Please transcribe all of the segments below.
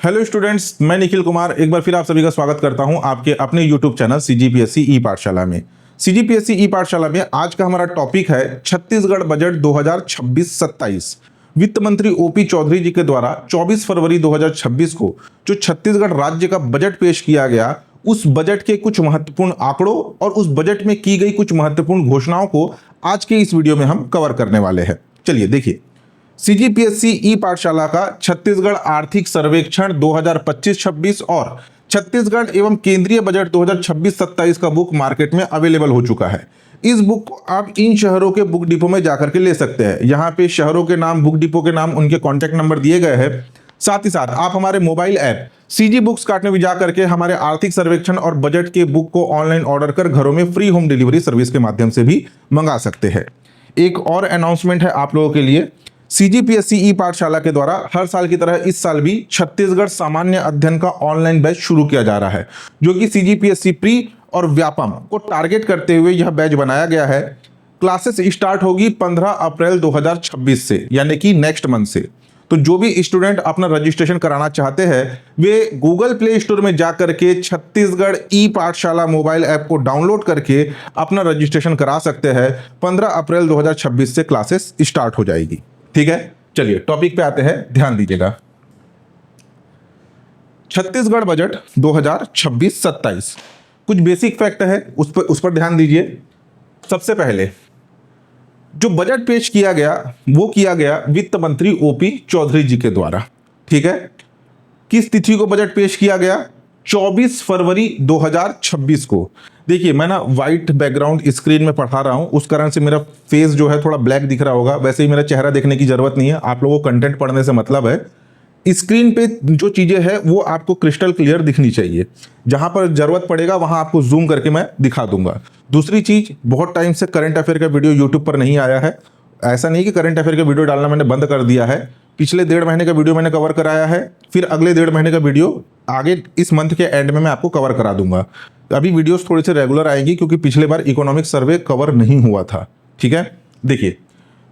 Hello students, मैं निखिल कुमार एक बार फिर आप सभी का स्वागत करता हूं आपके अपने यूट्यूब चैनल सीजीपीएससी ई पाठशाला में। सीजीपीएससी ई पाठशाला में आज का हमारा टॉपिक है छत्तीसगढ़ बजट 2026-27। वित्त मंत्री ओपी चौधरी जी के द्वारा 24 फरवरी 2026 को जो छत्तीसगढ़ राज्य का बजट पेश किया गया, उस बजट के कुछ महत्वपूर्ण आंकड़ों और उस बजट में की गई कुछ महत्वपूर्ण घोषणाओं को आज के इस वीडियो में हम कवर करने वाले हैं। चलिए देखिए, सीजीपीएससी ई पाठशाला का छत्तीसगढ़ आर्थिक सर्वेक्षण 2025-26 और छत्तीसगढ़ एवं केंद्रीय बजट 2026-27 का बुक मार्केट में अवेलेबल हो चुका है। इस बुक को आप इन शहरों के बुक डिपो में जाकर के ले सकते हैं। यहाँ पे शहरों के नाम, बुक डिपो के नाम, उनके कॉन्टैक्ट नंबर दिए गए हैं। साथ ही साथ आप हमारे mobile app CG books cart में भी जाकर के हमारे आर्थिक सर्वेक्षण और बजट के बुक को ऑनलाइन ऑर्डर कर घरों में फ्री होम डिलीवरी सर्विस के माध्यम से भी मंगा सकते हैं। एक और अनाउंसमेंट है आप लोगों के लिए, सीजीपीएससी ई पाठशाला के द्वारा हर साल की तरह इस साल भी छत्तीसगढ़ सामान्य अध्ययन का ऑनलाइन बैच शुरू किया जा रहा है, जो कि सीजीपीएससी प्री और व्यापम को टारगेट करते हुए यह बैच बनाया गया है। क्लासेस स्टार्ट होगी 15 अप्रैल 2026 से, यानी कि नेक्स्ट मंथ से। तो जो भी स्टूडेंट अपना रजिस्ट्रेशन कराना चाहते हैं वे गूगल प्ले स्टोर में जाकर के छत्तीसगढ़ ई पाठशाला मोबाइल ऐप को डाउनलोड करके अपना रजिस्ट्रेशन करा सकते हैं। 15 अप्रैल 2026 से क्लासेस स्टार्ट हो जाएगी। ठीक है, चलिए टॉपिक पे आते हैं, ध्यान दीजिएगा। छत्तीसगढ़ बजट 2026-27 कुछ बेसिक फैक्ट है, उस पर ध्यान दीजिए। सबसे पहले जो बजट पेश किया गया वो किया गया वित्त मंत्री ओपी चौधरी जी के द्वारा। ठीक है, किस तिथि को बजट पेश किया गया? 24 फरवरी 2026 को। देखिए, मैं ना वाइट बैकग्राउंड स्क्रीन में पढ़ा रहा हूं, उस कारण से मेरा फेस जो है थोड़ा ब्लैक दिख रहा होगा। वैसे ही मेरा चेहरा देखने की जरूरत नहीं है, आप लोगों को कंटेंट पढ़ने से मतलब है। स्क्रीन पे जो चीजें हैं वो आपको क्रिस्टल क्लियर दिखनी चाहिए। जहां पर जरूरत पड़ेगा वहां आपको जूम करके मैं दिखा दूंगा। दूसरी चीज, बहुत टाइम से करंट अफेयर का वीडियो यूट्यूब पर नहीं आया है। ऐसा नहीं कि करंट अफेयर का वीडियो डालना मैंने बंद कर दिया है। पिछले 1.5 महीने का वीडियो मैंने कवर कराया है, फिर अगले 1.5 महीने का वीडियो आगे इस मंथ के एंड में मैं आपको कवर करा दूंगा। अभी वीडियोस थोड़ी से रेगुलर आएंगी क्योंकि पिछले बार इकोनॉमिक सर्वे कवर नहीं हुआ था। ठीक है, देखिए,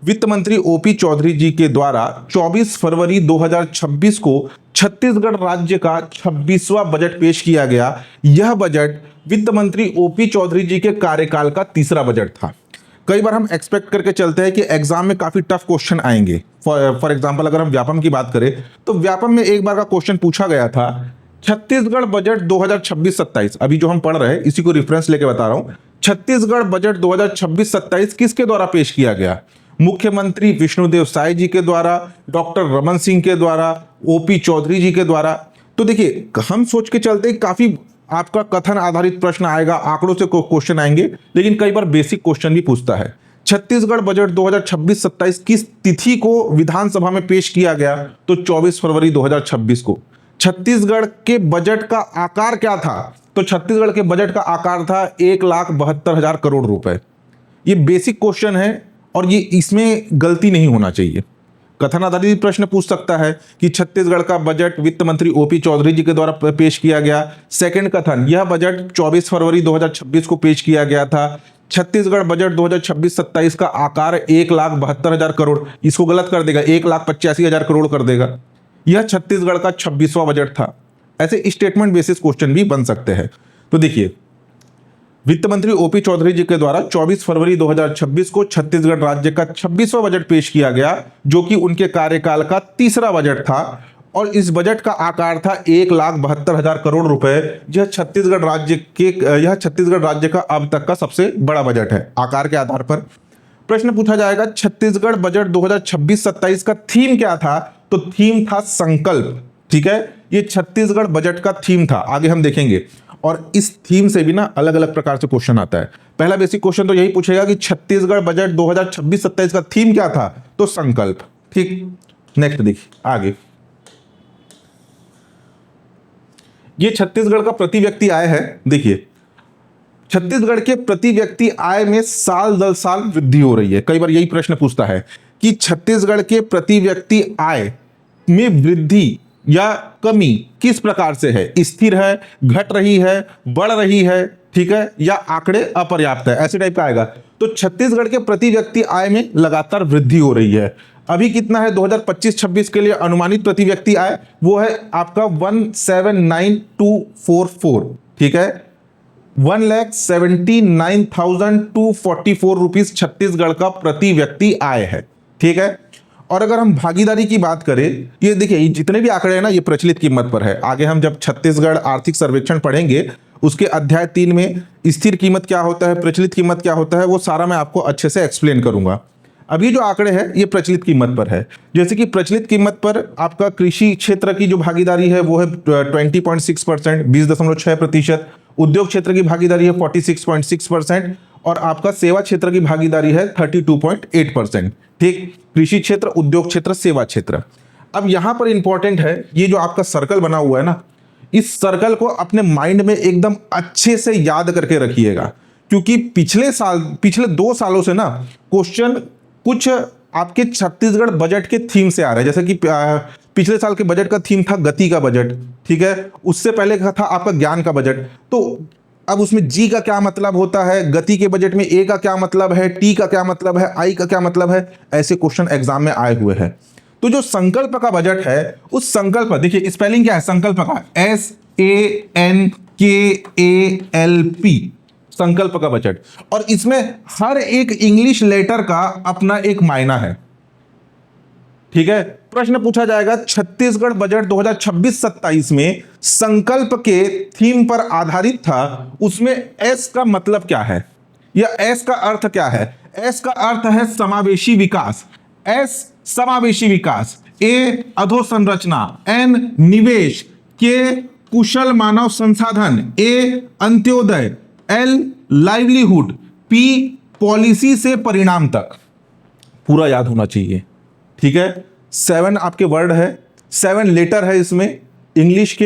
वित्त मंत्री ओपी चौधरी जी के द्वारा 24 फरवरी 2026 को छत्तीसगढ़ राज्य का 26वां बजट पेश किया गया। यह बजट वित्त मंत्री ओपी चौधरी जी के कार्यकाल का तीसरा बजट था। कई बार हम एक्सपेक्ट करके चलते हैं कि एग्जाम में काफी टफ क्वेश्चन आएंगे। फॉर एग्जांपल अगर हम व्यापम की बात करें तो व्यापम में एक बार का क्वेश्चन पूछा गया था, छत्तीसगढ़ बजट 2026-27, अभी जो हम पढ़ रहे हैं इसी को रेफरेंस लेके बता रहा हूं। छत्तीसगढ़ बजट 2026-27 किसके द्वारा पेश किया गया? मुख्यमंत्री विष्णुदेव साय जी के द्वारा, डॉक्टर रमन सिंह के द्वारा, ओपी चौधरी जी के द्वारा। तो देखिए, हम सोच के चलते काफी आपका कथन आधारित प्रश्न आएगा, आंकड़ों से क्वेश्चन आएंगे, लेकिन कई बार बेसिक क्वेश्चन भी पूछता है। छत्तीसगढ़ बजट 2026-27 किस तिथि को विधानसभा में पेश किया गया? तो 24 फरवरी 2026 को। छत्तीसगढ़ के बजट का आकार क्या था? तो छत्तीसगढ़ के बजट का आकार था 1,72,000 करोड़ रुपए। ये बेसिक क्वेश्चन है और ये इसमें गलती नहीं होना चाहिए। कथन आधारित प्रश्न पूछ सकता है कि छत्तीसगढ़ का बजट वित्त मंत्री ओपी चौधरी जी के द्वारा पेश किया गया। सेकंड कथन, यह बजट 24 फरवरी 2026 को पेश किया गया था। छत्तीसगढ़ बजट 2026-27 का आकार 1,72,000 करोड़, इसको गलत कर देगा, 1,85,000 करोड़ कर देगा। यह छत्तीसगढ़ का 26वां बजट था। ऐसे स्टेटमेंट बेसिस क्वेश्चन भी बन सकते हैं। तो देखिए, वित्त मंत्री ओपी चौधरी जी के द्वारा 24 फरवरी 2026 को छत्तीसगढ़ राज्य का 26वां बजट पेश किया गया, जो कि उनके कार्यकाल का तीसरा बजट था और इस बजट का आकार था 1,72,000 करोड़ रुपए। यह छत्तीसगढ़ राज्य का अब तक का सबसे बड़ा बजट है आकार के आधार पर। प्रश्न पूछा जाएगा, छत्तीसगढ़ बजट 2026-27 का थीम क्या था? तो थीम था संकल्प। ठीक है, ये छत्तीसगढ़ बजट का थीम था, आगे हम देखेंगे। और इस थीम से भी ना अलग अलग प्रकार से क्वेश्चन आता है। पहला बेसिक क्वेश्चन तो यही पूछेगा कि छत्तीसगढ़ बजट 2026-27 का थीम क्या था? तो संकल्प। ठीक, नेक्स्ट देखिए आगे। ये छत्तीसगढ़ का प्रति व्यक्ति आय है। देखिए, छत्तीसगढ़ के प्रति व्यक्ति आय में साल दर साल वृद्धि हो रही है। कई बार यही प्रश्न पूछता है कि छत्तीसगढ़ के प्रति व्यक्ति आय में वृद्धि या कमी किस प्रकार से है? स्थिर है, घट रही है, बढ़ रही है, ठीक है, या आंकड़े अपर्याप्त है, ऐसे टाइप का आएगा। तो छत्तीसगढ़ के प्रति व्यक्ति आय में लगातार वृद्धि हो रही है। अभी कितना है 2025-26 के लिए अनुमानित प्रति व्यक्ति आय, वो है आपका 1,79,244, ठीक है, 1,79,244 रुपीज छत्तीसगढ़ का प्रति व्यक्ति आय है, ठीक है। और अगर हम भागीदारी की बात करें, ये देखिए जितने भी आंकड़े हैं ना, ये प्रचलित कीमत पर है। आगे हम जब छत्तीसगढ़ आर्थिक सर्वेक्षण पढ़ेंगे, उसके अध्याय 3 में स्थिर कीमत क्या होता है, प्रचलित कीमत क्या होता है, वो सारा मैं आपको अच्छे से एक्सप्लेन करूंगा। अभी जो आंकड़े हैं ये प्रचलित कीमत पर है। जैसे कि प्रचलित कीमत पर आपका कृषि क्षेत्र की जो भागीदारी है वो है 20.6%, 20.6%। उद्योग क्षेत्र की भागीदारी है 46.6%, और आपका सेवा क्षेत्र की भागीदारी है 32.8%, ठीक। कृषि क्षेत्र, उद्योग क्षेत्र, सेवा क्षेत्र। अब यहां पर इंपॉर्टेंट है ये जो आपका सर्कल बना हुआ है ना, इस सर्कल को अपने माइंड में एकदम अच्छे से याद करके रखिएगा, क्योंकि पिछले 2 सालों से ना क्वेश्चन कुछ आपके छत्तीसगढ़ बजट के थीम से आ रहा है। जैसे कि पिछले साल के बजट का थीम था गति का बजट, ठीक है, उससे पहले का था आपका ज्ञान का बजट। तो अब उसमें जी का क्या मतलब होता है, गति के बजट में ए का क्या मतलब है, टी का क्या मतलब है, आई का क्या मतलब है, ऐसे क्वेश्चन एग्जाम में आए हुए हैं। तो जो संकल्प का बजट है, उस संकल्प, देखिए स्पेलिंग क्या है संकल्प का, SANKALP, संकल्प का बजट। और इसमें हर एक इंग्लिश लेटर का अपना एक मायना है, ठीक है। प्रश्न पूछा जाएगा छत्तीसगढ़ बजट 2026-27 में संकल्प के थीम पर आधारित था, उसमें एस का मतलब क्या है या एस का अर्थ क्या है। एस का अर्थ है समावेशी विकास, एस समावेशी विकास, ए अधोसंरचना, एन निवेश, के कुशल मानव संसाधन, ए अंत्योदय, एल लाइवलीहुड, पी पॉलिसी से परिणाम तक। पूरा याद होना चाहिए, ठीक है। 7 आपके वर्ड है, 7 लेटर है इसमें इंग्लिश के।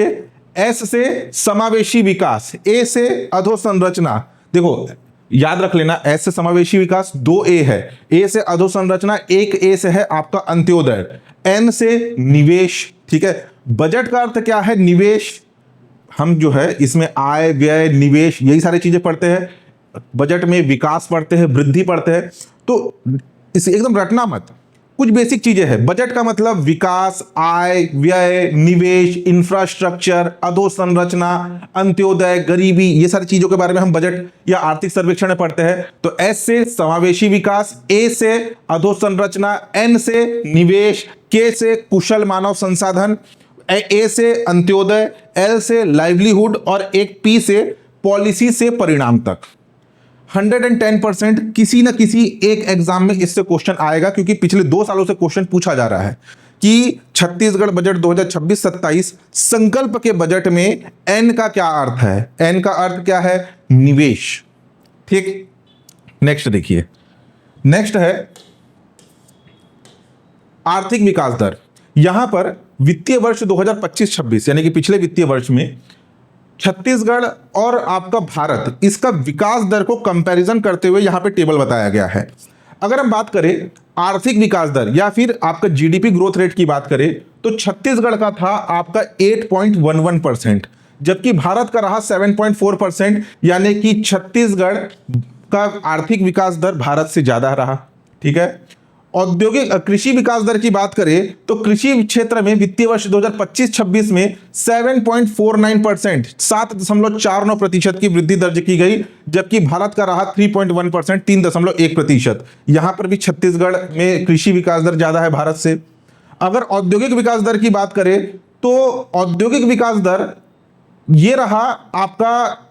एस से समावेशी विकास, ए से अधोसंरचना, देखो याद रख लेना, एस से समावेशी विकास 2 ए है, ए से अधोसंरचना 1 ए से है आपका अंत्योदय, एन से निवेश, ठीक है। बजट का अर्थ क्या है, निवेश। हम जो है इसमें आय व्यय निवेश यही सारी चीजें पढ़ते हैं, बजट में विकास पढ़ते हैं, वृद्धि पढ़ते हैं। तो इसे एकदम रटना मत, कुछ बेसिक चीजें हैं। बजट का मतलब विकास, आय व्यय निवेश, इंफ्रास्ट्रक्चर, अधोसंरचना, अंत्योदय, गरीबी, ये सारी चीजों के बारे में हम बजट या आर्थिक सर्वेक्षण में पढ़ते हैं। तो एस से समावेशी विकास, ए से अधोसंरचना, एन से निवेश, के से कुशल मानव संसाधन, ए से अंत्योदय, एल से लाइवलीहुड और एक पी से पॉलिसी से परिणाम तक। 110% किसी न किसी एक एग्जाम में इससे क्वेश्चन आएगा, क्योंकि पिछले 2 सालों से क्वेश्चन पूछा जा रहा है कि छत्तीसगढ़ बजट 2026-27 संकल्प के बजट में एन का क्या अर्थ है। एन का अर्थ क्या है, निवेश, ठीक। नेक्स्ट देखिए, नेक्स्ट है आर्थिक विकास दर। यहां पर वित्तीय वर्ष 2025-26 यानी कि पिछले वित्तीय वर्ष में छत्तीसगढ़ और आपका भारत, इसका विकास दर को कंपैरिजन करते हुए यहां पे टेबल बताया गया है। अगर हम बात करें आर्थिक विकास दर या फिर आपका जीडीपी ग्रोथ रेट की बात करें, तो छत्तीसगढ़ का था आपका 8.11%, जबकि भारत का रहा 7.4%, यानी कि छत्तीसगढ़ का आर्थिक विकास दर भारत से ज्यादा रहा, ठीक है। औद्योगिक कृषि विकास दर की बात करें तो कृषि क्षेत्र में वित्तीय वर्ष 2025-26 में 7.49%, 7.49% की वृद्धि दर्ज की गई, जबकि भारत का रहा 3.1%, 3.1%। यहां पर भी छत्तीसगढ़ में कृषि विकास दर ज्यादा है भारत से। अगर औद्योगिक विकास दर की बात करें तो औद्योगिक विकास दर ये रहा आपका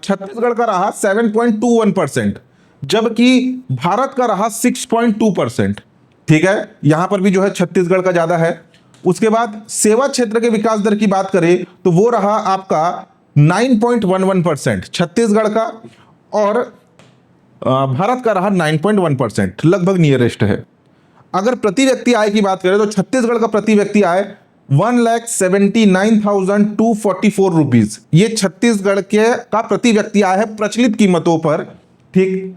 छत्तीसगढ़ का रहा 7.21%, जबकि भारत का रहा 6.2%, ठीक है। यहां पर भी जो है छत्तीसगढ़ का ज्यादा है। उसके बाद सेवा क्षेत्र के विकास दर की बात करें तो वो रहा आपका 9.11% छत्तीसगढ़ का, और भारत का रहा 9.1%, लगभग नियरेस्ट है। अगर प्रति व्यक्ति आय की बात करें तो छत्तीसगढ़ का प्रति व्यक्ति आय 1,79,244 रुपीज, ये छत्तीसगढ़ के का प्रति व्यक्ति आय है प्रचलित कीमतों पर, ठीक।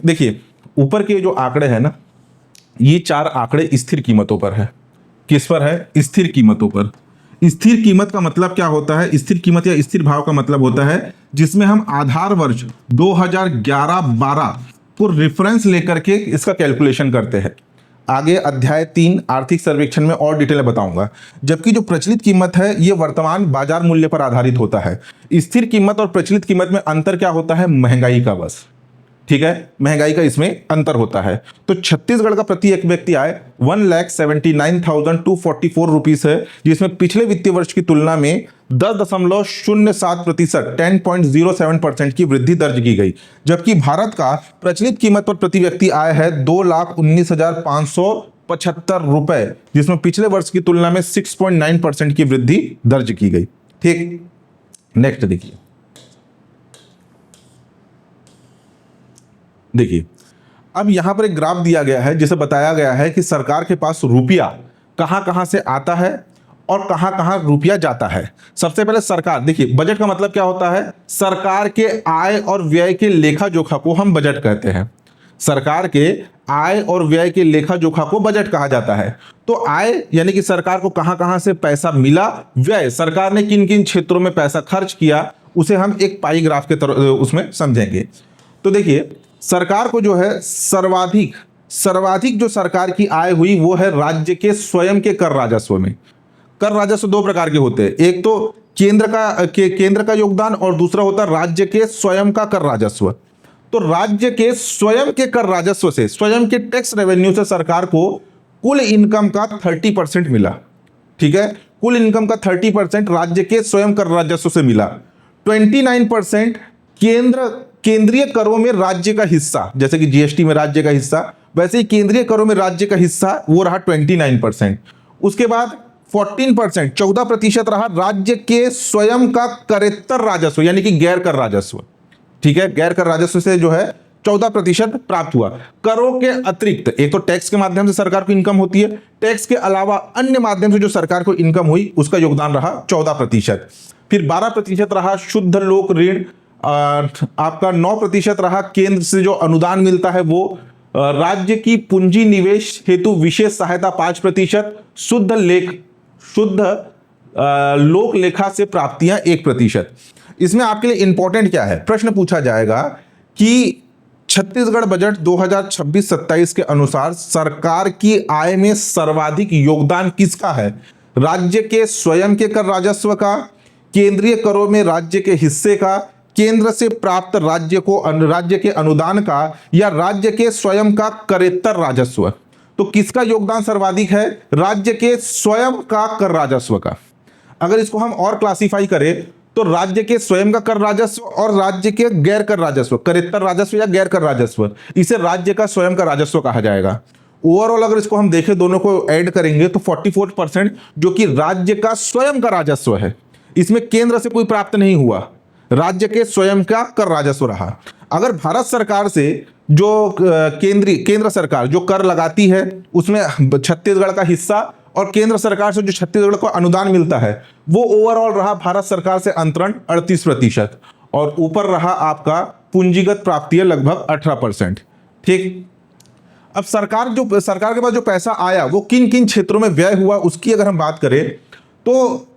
देखिए ऊपर के जो आंकड़े हैं ना, ये 4 आंकड़े स्थिर कीमतों पर है। किस पर है, स्थिर कीमतों पर। स्थिर कीमत का मतलब क्या होता है, स्थिर कीमत या स्थिर भाव का मतलब होता है जिसमें हम आधार वर्ष 2011-12 को रेफरेंस लेकर के इसका कैलकुलेशन करते हैं। आगे अध्याय 3 आर्थिक सर्वेक्षण में और डिटेल बताऊंगा। जबकि जो प्रचलित कीमत है ये वर्तमान बाजार मूल्य पर आधारित होता है। स्थिर कीमत और प्रचलित कीमत में अंतर क्या होता है? महंगाई का, बस, ठीक है, महंगाई का इसमें अंतर होता है। तो छत्तीसगढ़ का प्रति एक व्यक्ति आय 1,79,244 रुपीस है, जिसमें पिछले वित्तीय वर्ष की तुलना में 10.07% 10.07% की वृद्धि दर्ज की गई। जबकि भारत का प्रचलित कीमत पर प्रति व्यक्ति आय है 2,19,575 रुपए, जिसमें पिछले वर्ष की तुलना में 6.9% की वृद्धि दर्ज की गई। ठीक, नेक्स्ट देखिए, अब यहां पर एक ग्राफ दिया गया है जिसे बताया गया है कि सरकार के पास रुपया कहां कहां से आता है और कहां कहां रुपया जाता है। सबसे पहले सरकार, देखिए बजट का मतलब क्या होता है? सरकार के आय और व्यय के लेखा जोखा को हम बजट कहते हैं। सरकार के आय और व्यय के लेखा जोखा को बजट कहा जाता है। तो आय यानी कि सरकार को कहां कहां से पैसा मिला, व्यय सरकार ने किन किन क्षेत्रों में पैसा खर्च किया, उसे हम एक पाई ग्राफ के तरह उसमें समझेंगे। तो देखिए, सरकार को जो है सर्वाधिक जो सरकार की आय हुई वो है राज्य के स्वयं के कर राजस्व में। कर राजस्व दो प्रकार के होते हैं, एक तो केंद्र का योगदान और दूसरा होता है राज्य के स्वयं का कर राजस्व। तो राज्य के स्वयं के कर राजस्व से, स्वयं के टैक्स रेवेन्यू से सरकार को कुल इनकम का 30% मिला। ठीक है, कुल इनकम का 30% राज्य के स्वयं कर राजस्व से मिला। 29% केंद्रीय करों में राज्य का हिस्सा, जैसे कि जीएसटी में राज्य का हिस्सा, वैसे ही केंद्रीय करों में राज्य का हिस्सा वो रहा 29%। उसके बाद 14% रहा राज्य के स्वयं का करेत्तर राजस्व, यानी कि गैर कर राजस्व। ठीक है, गैर कर राजस्व से जो है 14% प्राप्त हुआ। करों के अतिरिक्त, एक तो टैक्स के माध्यम से सरकार को इनकम होती है, टैक्स के अलावा अन्य माध्यम से जो सरकार को इनकम हुई उसका योगदान रहा 14%। फिर 12% रहा शुद्ध लोक ऋण, आपका 9% रहा केंद्र से जो अनुदान मिलता है वो, राज्य की पूंजी निवेश हेतु विशेष सहायता 5%, शुद्ध लोक लेखा से प्राप्तियां 1%। इसमें आपके लिए इंपॉर्टेंट क्या है, प्रश्न पूछा जाएगा कि छत्तीसगढ़ बजट 2026-27 के अनुसार सरकार की आय में सर्वाधिक योगदान किसका है? राज्य के स्वयं के कर राजस्व का, केंद्रीय करों में राज्य के हिस्से का, केंद्र से प्राप्त राज्य के अनुदान का, या राज्य के स्वयं का करेत्तर राजस्व। तो किसका योगदान सर्वाधिक है? राज्य के स्वयं का कर राजस्व का। अगर इसको हम और क्लासिफाई करें तो राज्य के स्वयं का कर राजस्व और राज्य के गैर कर राजस्व, करेत्तर राजस्व या गैर कर राजस्व, इसे राज्य का स्वयं का राजस्व कहा जाएगा। ओवरऑल अगर इसको हम देखें, दोनों को ऐड करेंगे तो 44% जो कि राज्य का स्वयं का राजस्व है, इसमें केंद्र से कोई प्राप्त नहीं हुआ, राज्य के स्वयं का कर राजस्व रहा। अगर भारत सरकार से जो केंद्र सरकार जो कर लगाती है उसमें छत्तीसगढ़ का हिस्सा और केंद्र सरकार से जो छत्तीसगढ़ को अनुदान मिलता है वो ओवरऑल रहा भारत सरकार से अंतरण 38% और ऊपर रहा आपका पूंजीगत प्राप्तियां लगभग 18%। ठीक, अब सरकार के पास जो पैसा आया वो किन किन क्षेत्रों में व्यय हुआ उसकी अगर हम बात करें तो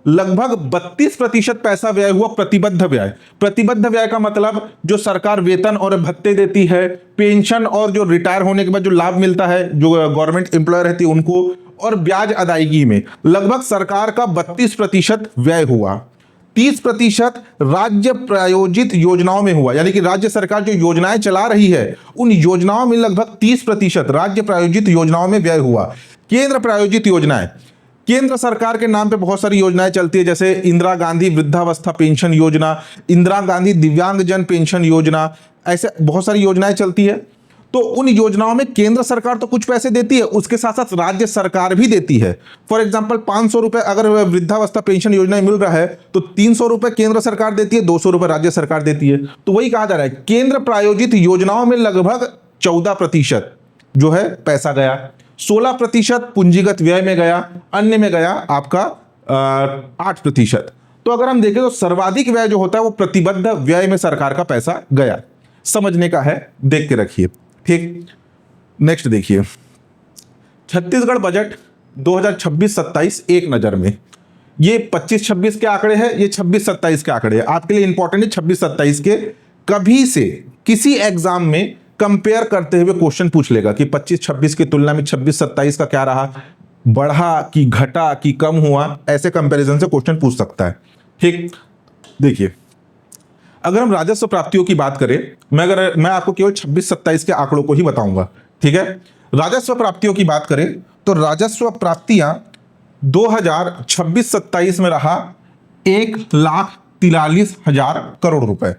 लगभग 32% पैसा व्यय हुआ प्रतिबद्ध व्यय। प्रतिबद्ध व्यय का मतलब जो सरकार वेतन और भत्ते देती है, पेंशन और जो रिटायर होने के बाद जो लाभ मिलता है जो गवर्नमेंट एम्प्लॉय रहती है उनको, और ब्याज अदायगी में लगभग सरकार का 32% व्यय हुआ। 30% राज्य प्रायोजित योजनाओं में हुआ, यानी कि राज्य सरकार जो योजनाएं चला रही है उन योजनाओं में लगभग 30% राज्य प्रायोजित योजनाओं में व्यय हुआ। केंद्र प्रायोजित योजनाएं, केंद्र सरकार के नाम पे बहुत सारी योजनाएं चलती है, जैसे इंदिरा गांधी वृद्धावस्था पेंशन योजना, इंदिरा गांधी दिव्यांगजन पेंशन योजना, ऐसे बहुत सारी योजनाएं चलती है। तो उन योजनाओं में केंद्र सरकार तो कुछ पैसे देती है, उसके साथ साथ राज्य सरकार भी देती है। फॉर एग्जांपल 500 रुपए अगर वृद्धावस्था पेंशन योजना मिल रहा है तो 300 रुपए केंद्र सरकार देती है, 200 रुपए राज्य सरकार देती है। तो वही कहा जा रहा है केंद्र प्रायोजित योजनाओं में लगभग 14% जो है पैसा गया, 16% पूंजीगत व्यय में गया, अन्य में गया आपका 8%। तो अगर हम देखें तो सर्वाधिक व्यय जो होता है वो प्रतिबद्ध व्यय में सरकार का पैसा गया। समझने का है, देख के रखिए। ठीक, नेक्स्ट देखिए, छत्तीसगढ़ बजट 2026-27 एक नजर में, ये 25-26 के आंकड़े हैं, ये 26-27 के आंकड़े हैं। आपके लिए इंपॉर्टेंट है 26-27 के। कभी से किसी एग्जाम में कंपेयर करते हुए क्वेश्चन पूछ लेगा कि 25-26 की तुलना में 26-27 का क्या रहा, बढ़ा कि घटा कि कम हुआ, ऐसे कंपैरिजन से क्वेश्चन पूछ सकता है। ठीक, देखिए अगर हम राजस्व प्राप्तियों की बात करें, मैं आपको केवल 26-27 के आंकड़ों को ही बताऊंगा। ठीक है, राजस्व प्राप्तियों की बात करें तो राजस्व प्राप्तियां 2026-27 में रहा 1,43,000 करोड़ रुपए।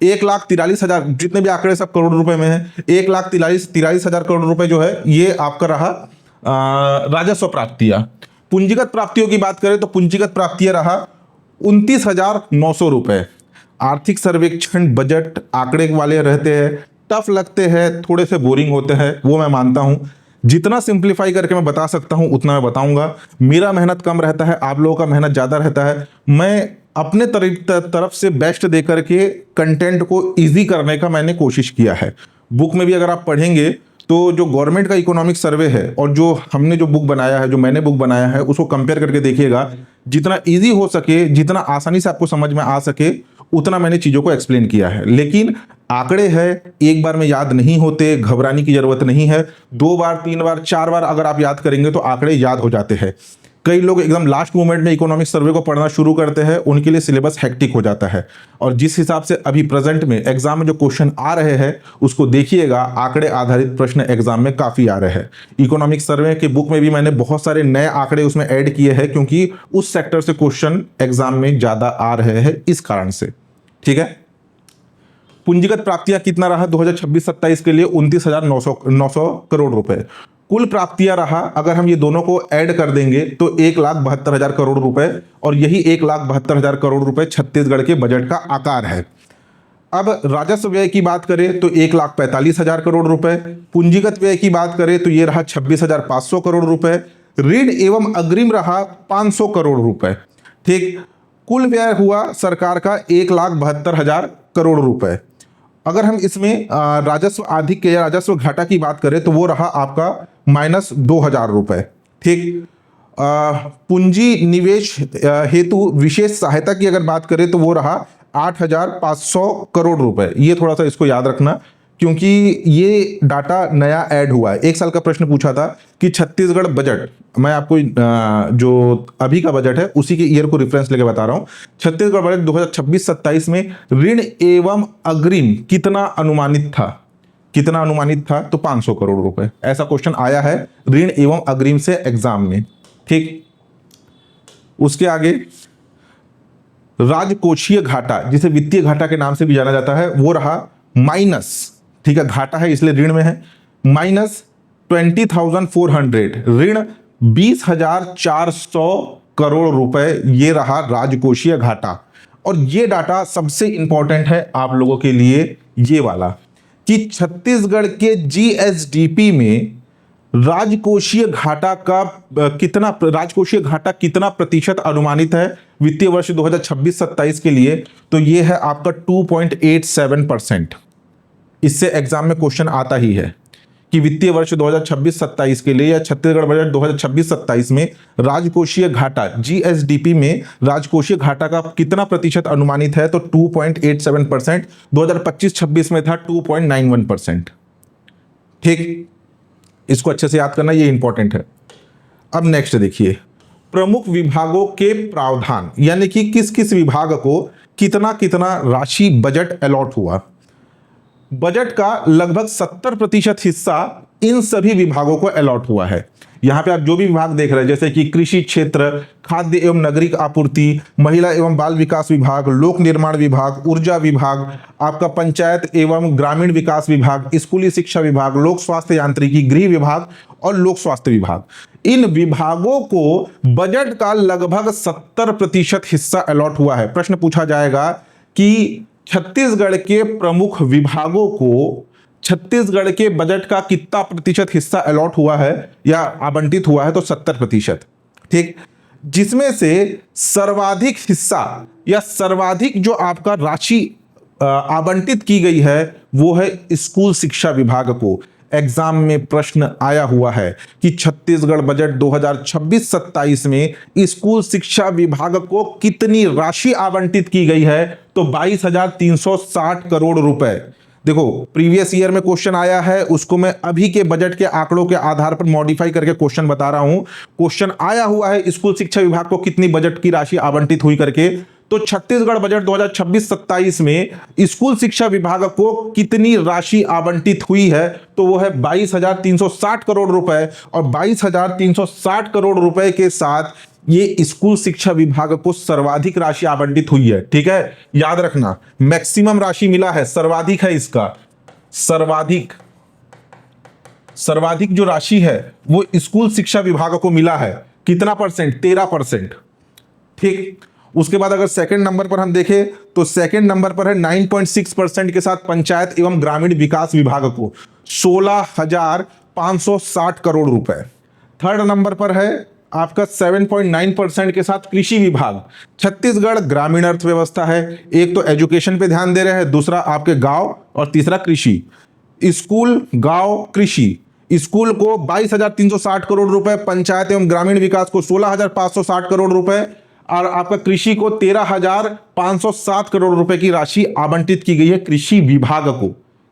1,43,000, जितने भी आंकड़े सब करोड़ रुपए में है, 1,43,000 करोड़ रुपए जो है ये आपका रहा राजस्व प्राप्तियां। पूंजीगत प्राप्तियों की बात करें तो पूंजीगत प्राप्तियां रहा 29,900 रुपए। आर्थिक सर्वेक्षण बजट आंकड़े वाले रहते हैं, टफ लगते हैं, थोड़े से बोरिंग होते हैं, वो मैं मानता हूं। जितना सिंप्लीफाई करके मैं बता सकता हूं उतना मैं बताऊंगा। मेरा मेहनत कम रहता है, आप लोगों का मेहनत ज़्यादा रहता है। मैं अपने तरफ से बेस्ट दे करके कंटेंट को इजी करने का मैंने कोशिश किया है। बुक में भी अगर आप पढ़ेंगे तो जो गवर्नमेंट का इकोनॉमिक सर्वे है और जो हमने जो बुक बनाया है, जो मैंने बुक बनाया है, उसको कंपेयर करके देखिएगा। जितना इजी हो सके, जितना आसानी से आपको समझ में आ सके, उतना मैंने चीज़ों को एक्सप्लेन किया है। लेकिन आंकड़े हैं, एक बार में याद नहीं होते, घबराने की जरूरत नहीं है। 2 बार 3 बार 4 बार अगर आप याद करेंगे तो आंकड़े याद हो जाते हैं। कई लोग एकदम लास्ट मोमेंट में इकोनॉमिक सर्वे को पढ़ना शुरू करते हैं, उनके लिए सिलेबस हेक्टिक हो जाता है। और जिस हिसाब से अभी प्रेजेंट में एग्जाम में जो क्वेश्चन आ रहे हैं उसको देखिएगा, आंकड़े आधारित प्रश्न एग्जाम में काफी आ रहे हैं। इकोनॉमिक सर्वे के बुक में भी मैंने बहुत सारे नए आंकड़े उसमें ऐड किए हैं, क्योंकि उस सेक्टर से क्वेश्चन एग्जाम में ज्यादा आ रहे हैं, इस कारण से। ठीक है, पूंजीगत प्राप्तियां कितना रहा 2026-27 के लिए 29,900 करोड़ रुपए। कुल प्राप्तियां रहा, अगर हम ये दोनों को ऐड कर देंगे तो 1,72,000 करोड़ रुपए, और यही 1,72,000 करोड़ रुपए छत्तीसगढ़ के बजट का आकार है। अब राजस्व व्यय की बात करें तो 1,45,000 करोड़ रुपए। पूंजीगत व्यय की बात करें तो ये रहा 26,500 करोड़ रुपए। ऋण एवं अग्रिम रहा 500 करोड़ रुपए। ठीक, कुल व्यय हुआ सरकार का 1,72,000 करोड़ रुपए। अगर हम इसमें राजस्व अधिक या राजस्व घाटा की बात करें तो वो रहा आपका -2,000 रुपए। ठीक, पूंजी निवेश हेतु विशेष सहायता की अगर बात करें तो वो रहा 8,500 करोड़ रुपए। ये थोड़ा सा इसको याद रखना, क्योंकि ये डाटा नया ऐड हुआ है। एक साल का प्रश्न पूछा था कि छत्तीसगढ़ बजट, मैं आपको जो अभी का बजट है उसी के ईयर को रेफरेंस लेके बता रहा हूं। छत्तीसगढ़ बजट 2026-27 में ऋण एवं अग्रिम कितना अनुमानित था? कितना अनुमानित था? तो 500 करोड़ रुपए। ऐसा क्वेश्चन आया है ऋण एवं अग्रिम से एग्जाम में। ठीक, उसके आगे राजकोषीय घाटा, जिसे वित्तीय घाटा के नाम से भी जाना जाता है, वो रहा माइनस, ठीक है, घाटा है इसलिए ऋण में है, -20,400, ऋण 20,400 करोड़ रुपए। ये रहा राजकोषीय घाटा। और ये डाटा सबसे इंपॉर्टेंट है आप लोगों के लिए, ये वाला, कि छत्तीसगढ़ के जीएसडीपी में राजकोषीय घाटा कितना प्रतिशत अनुमानित है वित्तीय वर्ष 2026-27 के लिए? तो ये है आपका 2.87%। इससे एग्जाम में क्वेश्चन आता ही है कि वित्तीय वर्ष 2026-27 के लिए या छत्तीसगढ़ बजट 2026-27 में राजकोषीय घाटा, जीएसडीपी में राजकोषीय घाटा का कितना प्रतिशत अनुमानित है? तो 2.87%। 2025-26 में था 2.91%। ठीक, इसको अच्छे से याद करना, ये इंपॉर्टेंट है। अब नेक्स्ट देखिए, प्रमुख विभागों के प्रावधान, यानी कि किस किस विभाग को कितना कितना राशि बजट अलॉट हुआ। बजट का लगभग 70% हिस्सा इन सभी विभागों को अलॉट हुआ है। यहां पे आप जो भी विभाग देख रहे हैं, जैसे कि कृषि क्षेत्र, खाद्य एवं नागरिक आपूर्ति, महिला एवं बाल विकास विभाग, लोक निर्माण विभाग, ऊर्जा विभाग, आपका पंचायत एवं ग्रामीण विकास विभाग, स्कूली शिक्षा विभाग, लोक स्वास्थ्य यांत्रिकी, गृह विभाग और लोक स्वास्थ्य विभाग, इन विभागों को बजट का लगभग 70% हिस्सा अलॉट हुआ है। प्रश्न पूछा जाएगा कि छत्तीसगढ़ के प्रमुख विभागों को छत्तीसगढ़ के बजट का कितना प्रतिशत हिस्सा अलॉट हुआ है या आवंटित हुआ है? तो 70%। ठीक, जिसमें से सर्वाधिक हिस्सा या सर्वाधिक जो आपका राशि आवंटित की गई है वो है स्कूल शिक्षा विभाग को। एग्जाम में प्रश्न आया हुआ है कि छत्तीसगढ़ बजट 2026-27 में स्कूल शिक्षा विभाग को कितनी राशि आवंटित की गई है? तो 22,360 करोड़ रुपए। देखो प्रीवियस ईयर में क्वेश्चन आया है, उसको मैं अभी के बजट के आंकड़ों के आधार पर मॉडिफाई करके क्वेश्चन बता रहा हूं। क्वेश्चन आया हुआ है स्कूल शिक्षा विभाग को कितनी बजट की राशि आवंटित हुई करके, तो छत्तीसगढ़ बजट 2026-27 में स्कूल शिक्षा विभाग को कितनी राशि आवंटित हुई है, तो वो है 22,360 करोड़ रुपए। और 22,360 करोड़ रुपए के साथ ये स्कूल शिक्षा विभाग को सर्वाधिक राशि आवंटित हुई है। ठीक है, याद रखना मैक्सिमम राशि मिला है, सर्वाधिक है इसका। सर्वाधिक जो राशि है वो स्कूल शिक्षा विभाग को मिला है। कितना परसेंट? 13%। ठीक, उसके बाद अगर सेकंड नंबर पर हम देखें तो सेकंड नंबर पर है 9.6% के साथ पंचायत एवं ग्रामीण विकास विभाग को 16,560 करोड़ रुपए। थर्ड नंबर पर है आपका 7.9% के साथ कृषि विभाग। छत्तीसगढ़ ग्रामीण अर्थव्यवस्था है, एक तो एजुकेशन पे ध्यान दे रहे हैं, दूसरा आपके गांव और तीसरा कृषि। स्कूल, गांव, कृषि। स्कूल को 22,360 करोड़ रुपए, पंचायत एवं ग्रामीण विकास को 16,560 करोड़ रुपए और आपका कृषि को 13,507 करोड़ रुपए की राशि आवंटित की गई है कृषि विभाग को।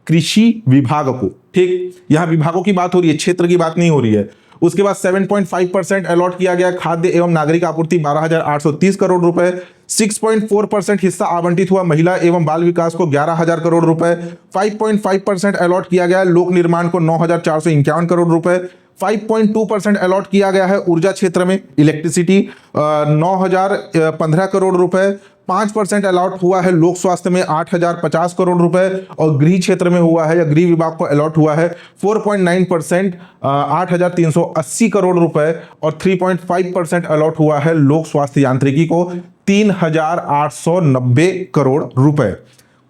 कृषि विभाग को, ठीक, यहां विभागों की बात हो रही है, क्षेत्र की बात नहीं हो रही है। उसके बाद 7.5% अलॉट किया गया खाद्य एवं नागरिक आपूर्ति 12,830 करोड़ रुपए। 6.4% हिस्सा आवंटित हुआ महिला एवं बाल विकास को 11,000 करोड़ रुपए। 5.5% अलॉट किया गया लोक निर्माण को 9,451 करोड़ रुपए। 5.2% अलॉट किया गया है ऊर्जा क्षेत्र में, इलेक्ट्रिसिटी 9,015 करोड़ रुपए। 5% अलॉट हुआ है लोक स्वास्थ्य में 8,050 करोड़ रुपए और गृह क्षेत्र में हुआ है या गृह विभाग को अलॉट हुआ है 4.9% 8,380 करोड़ रुपए और 3.5% अलॉट हुआ है लोक स्वास्थ्य यांत्रिकी को 3,890 करोड़ रुपए।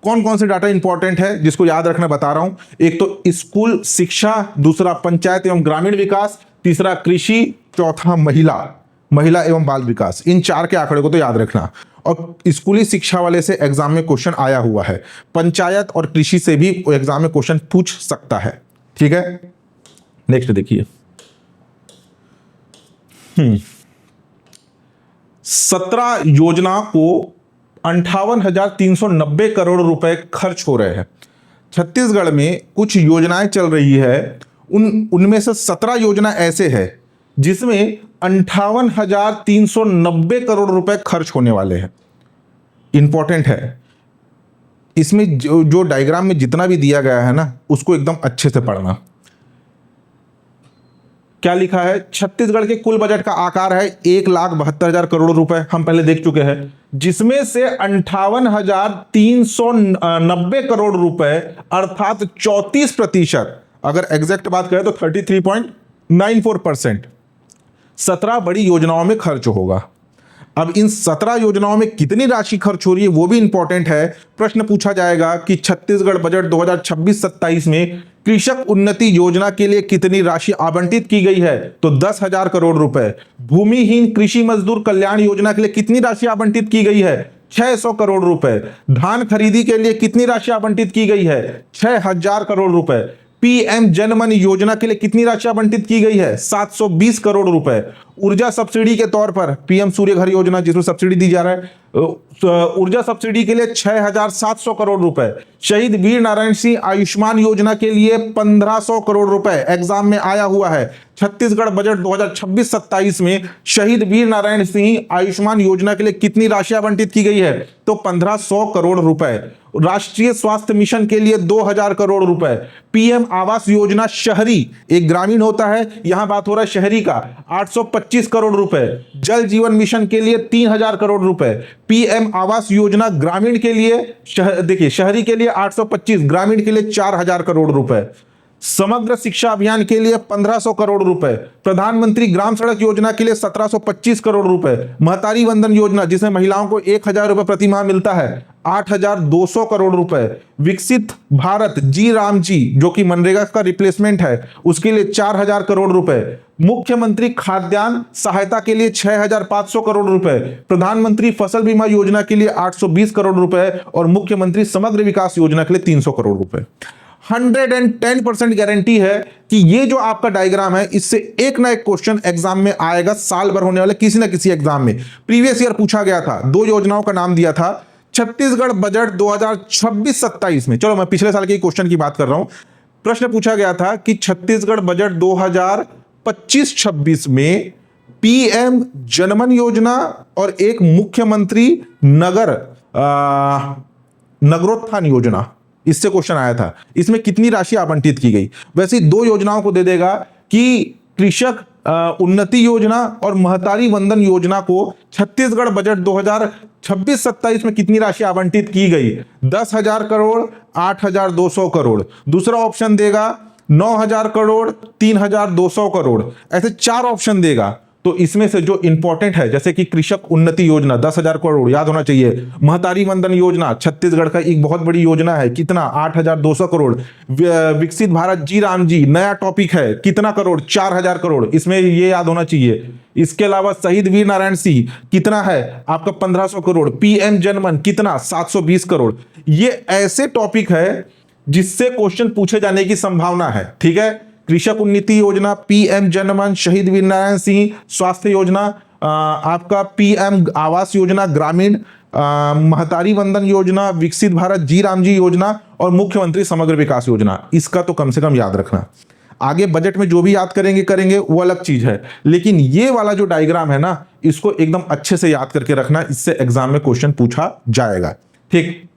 कौन कौन से डाटा इंपॉर्टेंट है जिसको याद रखना बता रहा हूं। एक तो स्कूल शिक्षा, दूसरा पंचायत एवं ग्रामीण विकास, तीसरा कृषि, चौथा महिला एवं बाल विकास। इन चार के आंकड़े को तो याद रखना। और स्कूली शिक्षा वाले से एग्जाम में क्वेश्चन आया हुआ है, पंचायत और कृषि से भी एग्जाम में क्वेश्चन पूछ सकता है। ठीक है, नेक्स्ट देखिए। 17 योजना को 58,390 करोड़ रुपए खर्च हो रहे हैं। छत्तीसगढ़ में कुछ योजनाएं चल रही है, उनमें से 17 योजना ऐसे है जिसमें 58,390 करोड़ रुपए खर्च होने वाले हैं। इंपॉर्टेंट है, इसमें जो डायग्राम में जितना भी दिया गया है ना, उसको एकदम अच्छे से पढ़ना। क्या लिखा है? छत्तीसगढ़ के कुल बजट का आकार है 1,72,000 करोड़ रुपए, हम पहले देख चुके हैं, जिसमें से 58,390 करोड़ रुपए अर्थात 34%, अगर एग्जैक्ट बात करें तो 33.94%, 17 बड़ी योजनाओं में खर्च होगा। अब इन 17 योजनाओं में कितनी राशि खर्च हो रही है वो भी इंपॉर्टेंट है। प्रश्न पूछा जाएगा कि छत्तीसगढ़ बजट 2026-27 में कृषक उन्नति योजना के लिए कितनी राशि आवंटित की गई है, तो 10,000 करोड़ रुपए। भूमिहीन कृषि मजदूर कल्याण योजना के लिए कितनी राशि आवंटित की गई है, 600 करोड़ रुपए। धान खरीदी के लिए कितनी राशि आवंटित की गई है, 6,000 करोड़ रुपए। पीएम जनमन योजना के लिए कितनी राशि आवंटित की गई है, 720 करोड़ रुपए। ऊर्जा सब्सिडी के तौर पर पीएम सूर्य घर योजना जिसमें सब्सिडी दी जा रहा है, ऊर्जा सब्सिडी के लिए 6,700 करोड़ रुपए। शहीद वीर नारायण सिंह आयुष्मान योजना के लिए 1,500 करोड़ रुपए एग्जाम में आया हुआ है। छत्तीसगढ़ बजट 2026-27 में शहीद वीर नारायण सिंह आयुष्मान योजना के लिए कितनी राशि आवंटित की गई है, तो 1,500 करोड़ रुपए। राष्ट्रीय स्वास्थ्य मिशन के लिए 2,000 करोड़ रुपए। पीएम आवास योजना शहरी, एक ग्रामीण होता है, यहां बात हो रहा है शहरी का, 825 करोड़ रुपए। जल जीवन मिशन के लिए 3,000 करोड़ रुपए। पीएम आवास योजना ग्रामीण के लिए देखिए शहरी के लिए 825, ग्रामीण के लिए 4,000 करोड़ रुपए। समग्र शिक्षा अभियान के लिए 1,500 करोड़ रुपए। प्रधानमंत्री ग्राम सड़क योजना के लिए 1,725 करोड़ रुपए। महतारी वंदन योजना जिसमें महिलाओं को 1,000 रुपए प्रति माह मिलता है, 8,200 करोड़ रुपए। विकसित भारत जी राम जी जो कि मनरेगा का रिप्लेसमेंट है, उसके लिए 4,000 करोड़ रुपए। मुख्यमंत्री खाद्यान्न सहायता के लिए 6,500 करोड़ रुपए। प्रधानमंत्री फसल बीमा योजना के लिए 820 करोड़ रुपए और मुख्यमंत्री समग्र विकास योजना के लिए 300 करोड़ रुपए। 110% गारंटी है कि ये जो आपका डायग्राम है, इससे एक ना एक क्वेश्चन एग्जाम में आएगा, साल भर होने वाले किसी ना किसी एग्जाम में। प्रीवियस ईयर पूछा गया था, 2 योजनाओं का नाम दिया था, छत्तीसगढ़ बजट 2026-27 में, चलो मैं पिछले साल के क्वेश्चन की बात कर रहा हूं। प्रश्न पूछा गया था कि छत्तीसगढ़ बजट 2025-26 में पीएम जनमन योजना और एक मुख्यमंत्री नगरोत्थान योजना, इससे क्वेश्चन आया था। इसमें कितनी राशि आवंटित की गई? वैसे दो योजनाओं को दे देगा कि कृषक उन्नति योजना और महतारी वंदन योजना को छत्तीसगढ़ बजट 2026-27 में कितनी राशि आवंटित की गई? 10,000 करोड़, 8,200 करोड़। दूसरा ऑप्शन देगा 9,000 करोड़, 3,200 करोड़। ऐसे चार ऑप्शन देगा। तो इसमें से जो इंपॉर्टेंट है, जैसे कि कृषक उन्नति योजना 10,000 करोड़ याद होना चाहिए। महतारी वंदन योजना छत्तीसगढ़ का एक बहुत बड़ी योजना है, कितना? 8,200 करोड़। विकसित भारत जी राम जी नया टॉपिक है, कितना करोड़? 4,000 करोड़, इसमें ये याद होना चाहिए। इसके अलावा शहीद वीर नारायण सिंह कितना है आपका? 1,500 करोड़। पीएम जनमन कितना? 720 करोड़। ये ऐसे टॉपिक है जिससे क्वेश्चन पूछे जाने की संभावना है। ठीक है, कृषक उन्नति योजना, पीएम जनमन, शहीद वीर नारायण सिंह स्वास्थ्य योजना, आपका पीएम आवास योजना ग्रामीण, महतारी वंदन योजना, विकसित भारत जी राम जी योजना और मुख्यमंत्री समग्र विकास योजना। इसका तो कम से कम याद रखना। आगे बजट में जो भी याद करेंगे वो अलग चीज है, लेकिन ये वाला जो डायग्राम है ना, इसको एकदम अच्छे से याद करके रखना, इससे एग्जाम में क्वेश्चन पूछा जाएगा। ठीक।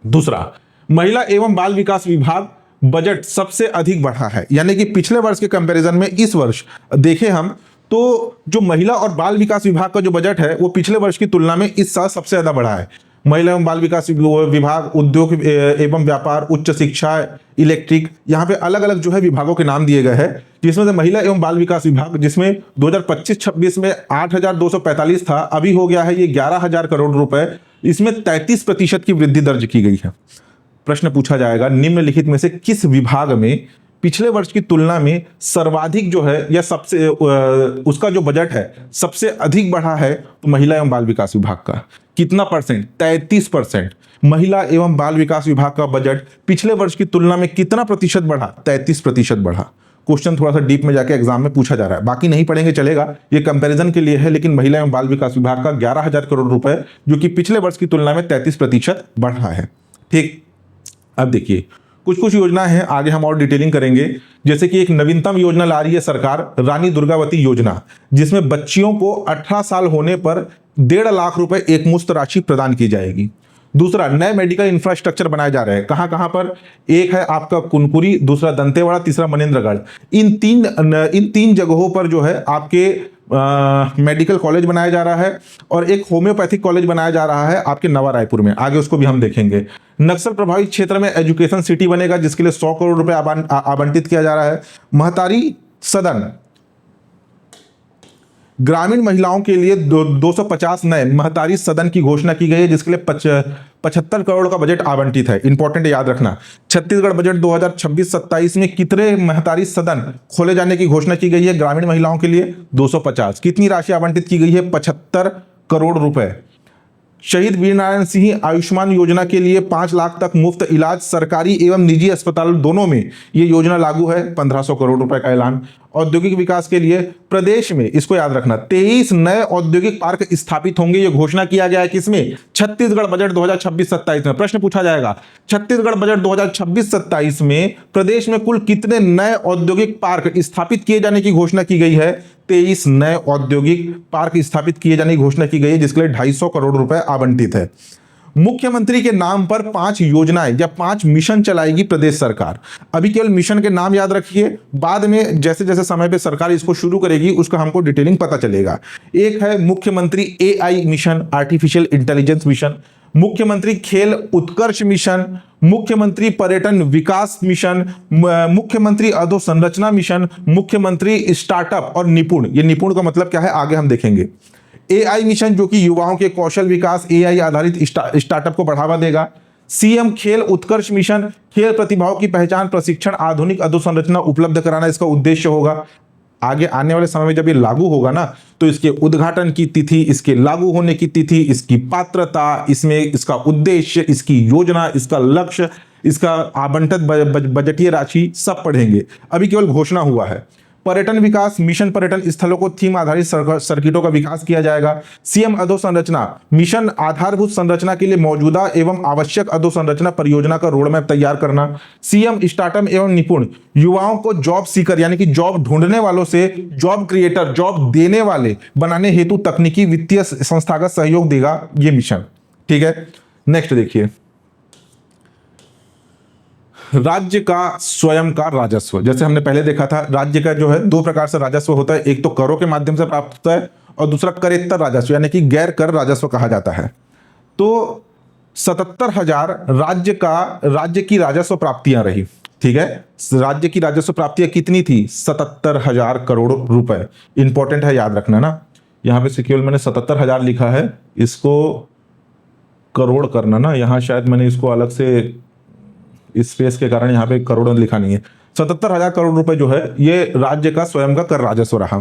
दूसरा, महिला एवं बाल विकास विभाग बजट सबसे अधिक बढ़ा है, यानी कि पिछले वर्ष के कंपैरिजन में इस वर्ष देखें हम तो जो महिला और बाल विकास विभाग का जो बजट है वो पिछले वर्ष की तुलना में इस साल सबसे ज्यादा बढ़ा है। महिला एवं बाल विकास विभाग, उद्योग एवं व्यापार, उच्च शिक्षा, इलेक्ट्रिक, यहाँ पे अलग अलग जो है विभागों के नाम दिए गए हैं, जिसमें से महिला एवं बाल विकास विभाग, जिसमें 2025-26 में 8,245 था, अभी हो गया है ये 11,000 करोड़ रुपए। इसमें 33% की वृद्धि दर्ज की गई है। प्रश्न पूछा जाएगा निम्नलिखित में से किस विभाग में पिछले वर्ष की तुलना में सर्वाधिक जो है या सबसे उसका जो बजट है सबसे अधिक बढ़ा है? तो महिला एवं बाल विकास विभाग का। कितना परसेंट? 33%। महिला एवं बाल विकास विभाग का बजट पिछले वर्ष की तुलना में कितना प्रतिशत बढ़ा? 33% बढ़ा। क्वेश्चन थोड़ा सा डीप में जाके एग्जाम में पूछा जा रहा है, बाकी नहीं पढ़ेंगे चलेगा, ये कंपैरिजन के लिए है। लेकिन महिला एवं बाल विकास विभाग का 11,000 करोड़ रुपए, जो कि पिछले वर्ष की तुलना में 33% बढ़ा है। ठीक। अब देखिए कुछ योजना है, आगे हम और डिटेलिंग करेंगे। जैसे कि एक नवीनतम योजना ला रही है सरकार, रानी दुर्गावती योजना, जिसमें बच्चियों को 18 साल होने पर 1.5 लाख रुपए एक मुश्त राशि प्रदान की जाएगी। दूसरा, नए मेडिकल इंफ्रास्ट्रक्चर बनाए जा रहे हैं। कहां कहां पर? एक है आपका कुनकुरी, दूसरा दंतेवाड़ा, तीसरा मनेंद्रगढ़। इन तीन जगहों पर जो है आपके मेडिकल कॉलेज बनाया जा रहा है और एक होम्योपैथिक कॉलेज बनाया जा रहा है आपके नवा रायपुर में। आगे उसको भी हम देखेंगे। नक्सल प्रभावित क्षेत्र में एजुकेशन सिटी बनेगा, जिसके लिए 100 करोड़ रुपए आवंटित किया जा रहा है। महतारी सदन, ग्रामीण महिलाओं के लिए 250 नए महतारी सदन की घोषणा की गई है, जिसके लिए 75 करोड़ का बजट आवंटित है। इंपॉर्टेंट याद रखना, छत्तीसगढ़ बजट 2026-27 में कितने महतारी सदन खोले जाने की घोषणा की गई है ग्रामीण महिलाओं के लिए? 250। कितनी राशि आवंटित की गई है? 75 करोड़ रुपए। शहीद वीरनारायण सिंह आयुष्मान योजना के लिए 5 लाख तक मुफ्त इलाज सरकारी एवं निजी अस्पताल दोनों में ये योजना लागू है। 1,500 करोड़ रुपए का ऐलान। औद्योगिक विकास के लिए प्रदेश में, इसको याद रखना, 23 नए औद्योगिक पार्क स्थापित होंगे। ये घोषणा किया गया है किसमें? छत्तीसगढ़ बजट 2026-27 में। प्रश्न पूछा जाएगा छत्तीसगढ़ बजट 2026-27 में प्रदेश में कुल कितने नए औद्योगिक पार्क स्थापित किए जाने की घोषणा की गई है? 23 नए औद्योगिक पार्क स्थापित किए जाने की घोषणा की गई है, जिसके लिए 250 करोड़ रुपए आवंटित है। मुख्यमंत्री के नाम पर 5 योजनाएं या 5 मिशन चलाएगी प्रदेश सरकार। अभी केवल मिशन के नाम याद रखिए, बाद में जैसे जैसे समय पे सरकार इसको शुरू करेगी उसका हमको डिटेलिंग पता चलेगा। एक है मुख्यमंत्री AI mission, artificial intelligence mission, मुख्यमंत्री खेल उत्कर्ष मिशन, मुख्यमंत्री पर्यटन विकास मिशन, मुख्यमंत्री अधोसंरचना मिशन, मुख्यमंत्री स्टार्टअप और निपुण। ये निपुण का मतलब क्या है आगे हम देखेंगे। एआई मिशन जो कि युवाओं के कौशल विकास, एआई आधारित स्टार्टअप को बढ़ावा देगा। सीएम खेल उत्कर्ष मिशन, खेल प्रतिभाओं की पहचान, प्रशिक्षण, आधुनिक अधोसंरचना उपलब्ध कराना इसका उद्देश्य होगा। आगे आने वाले समय में जब ये लागू होगा ना, तो इसके उद्घाटन की तिथि, इसके लागू होने की तिथि, इसकी पात्रता, इसमें इसका उद्देश्य, इसकी योजना, इसका लक्ष्य, इसका आवंटित बजटीय राशि सब पढ़ेंगे। अभी केवल घोषणा हुआ है। पर्यटन विकास, मिशन पर्यटन स्थलों को थीम आधारित सर्किटों का विकास किया जाएगा। सीएम अधोसंरचना, मिशन आधारभूत संरचना के लिए मौजूदा एवं आवश्यक अधोसंरचना परियोजना का रोड मैप तैयार करना। सीएम स्टार्टअप एवं निपुण, युवाओं को जॉब सीकर यानी कि जॉब ढूंढने वालों से जॉब क्रिएटर, जॉब देने वाले बनाने हेतु तकनीकी वित्तीय संस्थागत सहयोग देगा ये मिशन। ठीक है, नेक्स्ट देखिए, राज्य का स्वयं का राजस्व। जैसे हमने पहले देखा था, राज्य का जो है दो प्रकार से राजस्व होता है, एक तो करों के माध्यम से प्राप्त होता है और दूसरा करेत्तर राजस्व यानी कि गैर कर राजस्व कहा जाता है। तो 77,000 राज्य की राजस्व प्राप्तियां रही। ठीक है, राज्य की राजस्व प्राप्तियां कितनी थी? 77,000 करोड़ रुपए। इंपॉर्टेंट है, याद रखना ना, यहां पे केवल मैंने 77,000 लिखा है, इसको करोड़ करना ना, यहां शायद मैंने इसको अलग से स्पेस के कारण यहाँ पे करोड़ लिखा नहीं है। 77,000 करोड़ रुपए जो है ये राज्य का स्वयं का कर राजस्व रहा।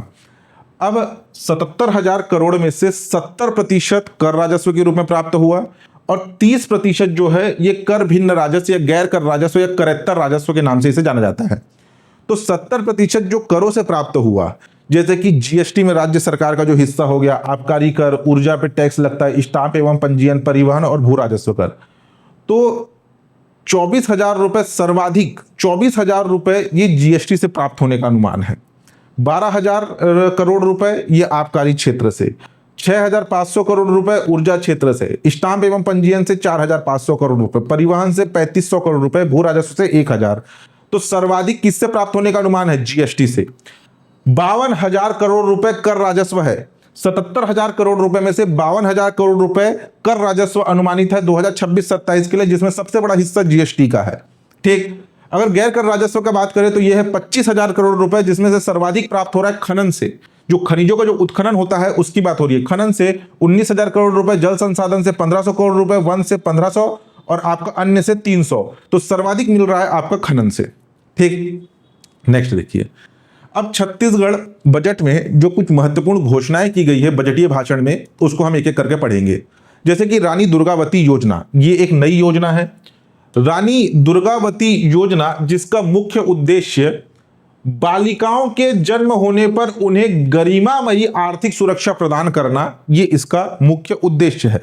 अब 77,000 करोड़ में से 70% कर राजस्व के रूप में प्राप्त हुआ और 30% जो है ये कर भिन्न राजस्व या गैर कर राजस्व या करेत्तर राजस्व के नाम से इसे जाना जाता है। तो 70% जो करों से प्राप्त हुआ, जैसे कि जीएसटी में राज्य सरकार का जो हिस्सा हो गया, आबकारी कर, ऊर्जा पे टैक्स लगता है, स्टाम्प एवं पंजीयन, परिवहन और भू राजस्व कर, तो 24,000 रुपए सर्वाधिक, 24,000 रुपए ये जीएसटी से प्राप्त होने का अनुमान है। 12,000 करोड़ रुपए ये आबकारी क्षेत्र से, 6,500 करोड़ रुपए ऊर्जा क्षेत्र से, स्टाम्प एवं पंजीयन से 4,500 करोड़ रुपए, परिवहन से 3,500 करोड़ रुपए, भू राजस्व से 1,000। तो सर्वाधिक किससे प्राप्त होने का अनुमान है? जीएसटी से। 52,000 करोड़ रुपए कर राजस्व है। 77,000 करोड़ रुपए में से 52,000 करोड़ रुपए कर राजस्व अनुमानित है 2026-27 के लिए, जिसमें सबसे बड़ा हिस्सा जीएसटी का है। ठीक, अगर गैर कर राजस्व का बात करें तो यह है 25,000 करोड़ रुपए, जिसमें से सर्वाधिक प्राप्त हो रहा है खनन से। जो खनिजों का जो उत्खनन होता है उसकी बात हो रही है। खनन से 19,000 करोड़ रुपए, जल संसाधन से 1,500 करोड़ रुपए, वन से 1,500 और आपका अन्य से 300। तो सर्वाधिक मिल रहा है आपका खनन से। ठीक, नेक्स्ट देखिए, अब छत्तीसगढ़ बजट में जो कुछ महत्वपूर्ण घोषणाएं की गई है बजटीय भाषण में, उसको हम एक एक करके पढ़ेंगे। जैसे कि रानी दुर्गावती योजना, ये एक नई योजना है। रानी दुर्गावती योजना, जिसका मुख्य उद्देश्य बालिकाओं के जन्म होने पर उन्हें गरिमामयी आर्थिक सुरक्षा प्रदान करना, ये इसका मुख्य उद्देश्य है।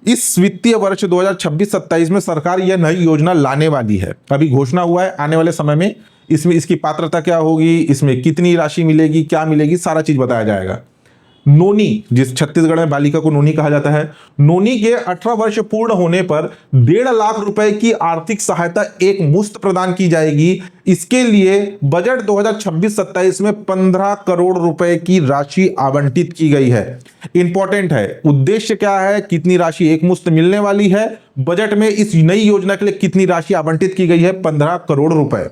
इस वित्तीय वर्ष 2026-27 में सरकार यह नई योजना लाने वाली है। अभी घोषणा हुआ है, आने वाले समय में इसमें इसकी पात्रता क्या होगी, इसमें कितनी राशि मिलेगी, क्या मिलेगी, सारा चीज बताया जाएगा। नोनी, जिस छत्तीसगढ़ में बालिका को नोनी कहा जाता है, नोनी के 18 वर्ष पूर्ण होने पर 1.5 लाख रुपए की आर्थिक सहायता एक मुश्त प्रदान की जाएगी। इसके लिए बजट 2026-27 में 15 करोड़ रुपए की राशि आवंटित की गई है। इंपॉर्टेंट है, उद्देश्य क्या है, कितनी राशि एक मुश्त मिलने वाली है, बजट में इस नई योजना के लिए कितनी राशि आवंटित की गई है, 15 करोड़ रुपए।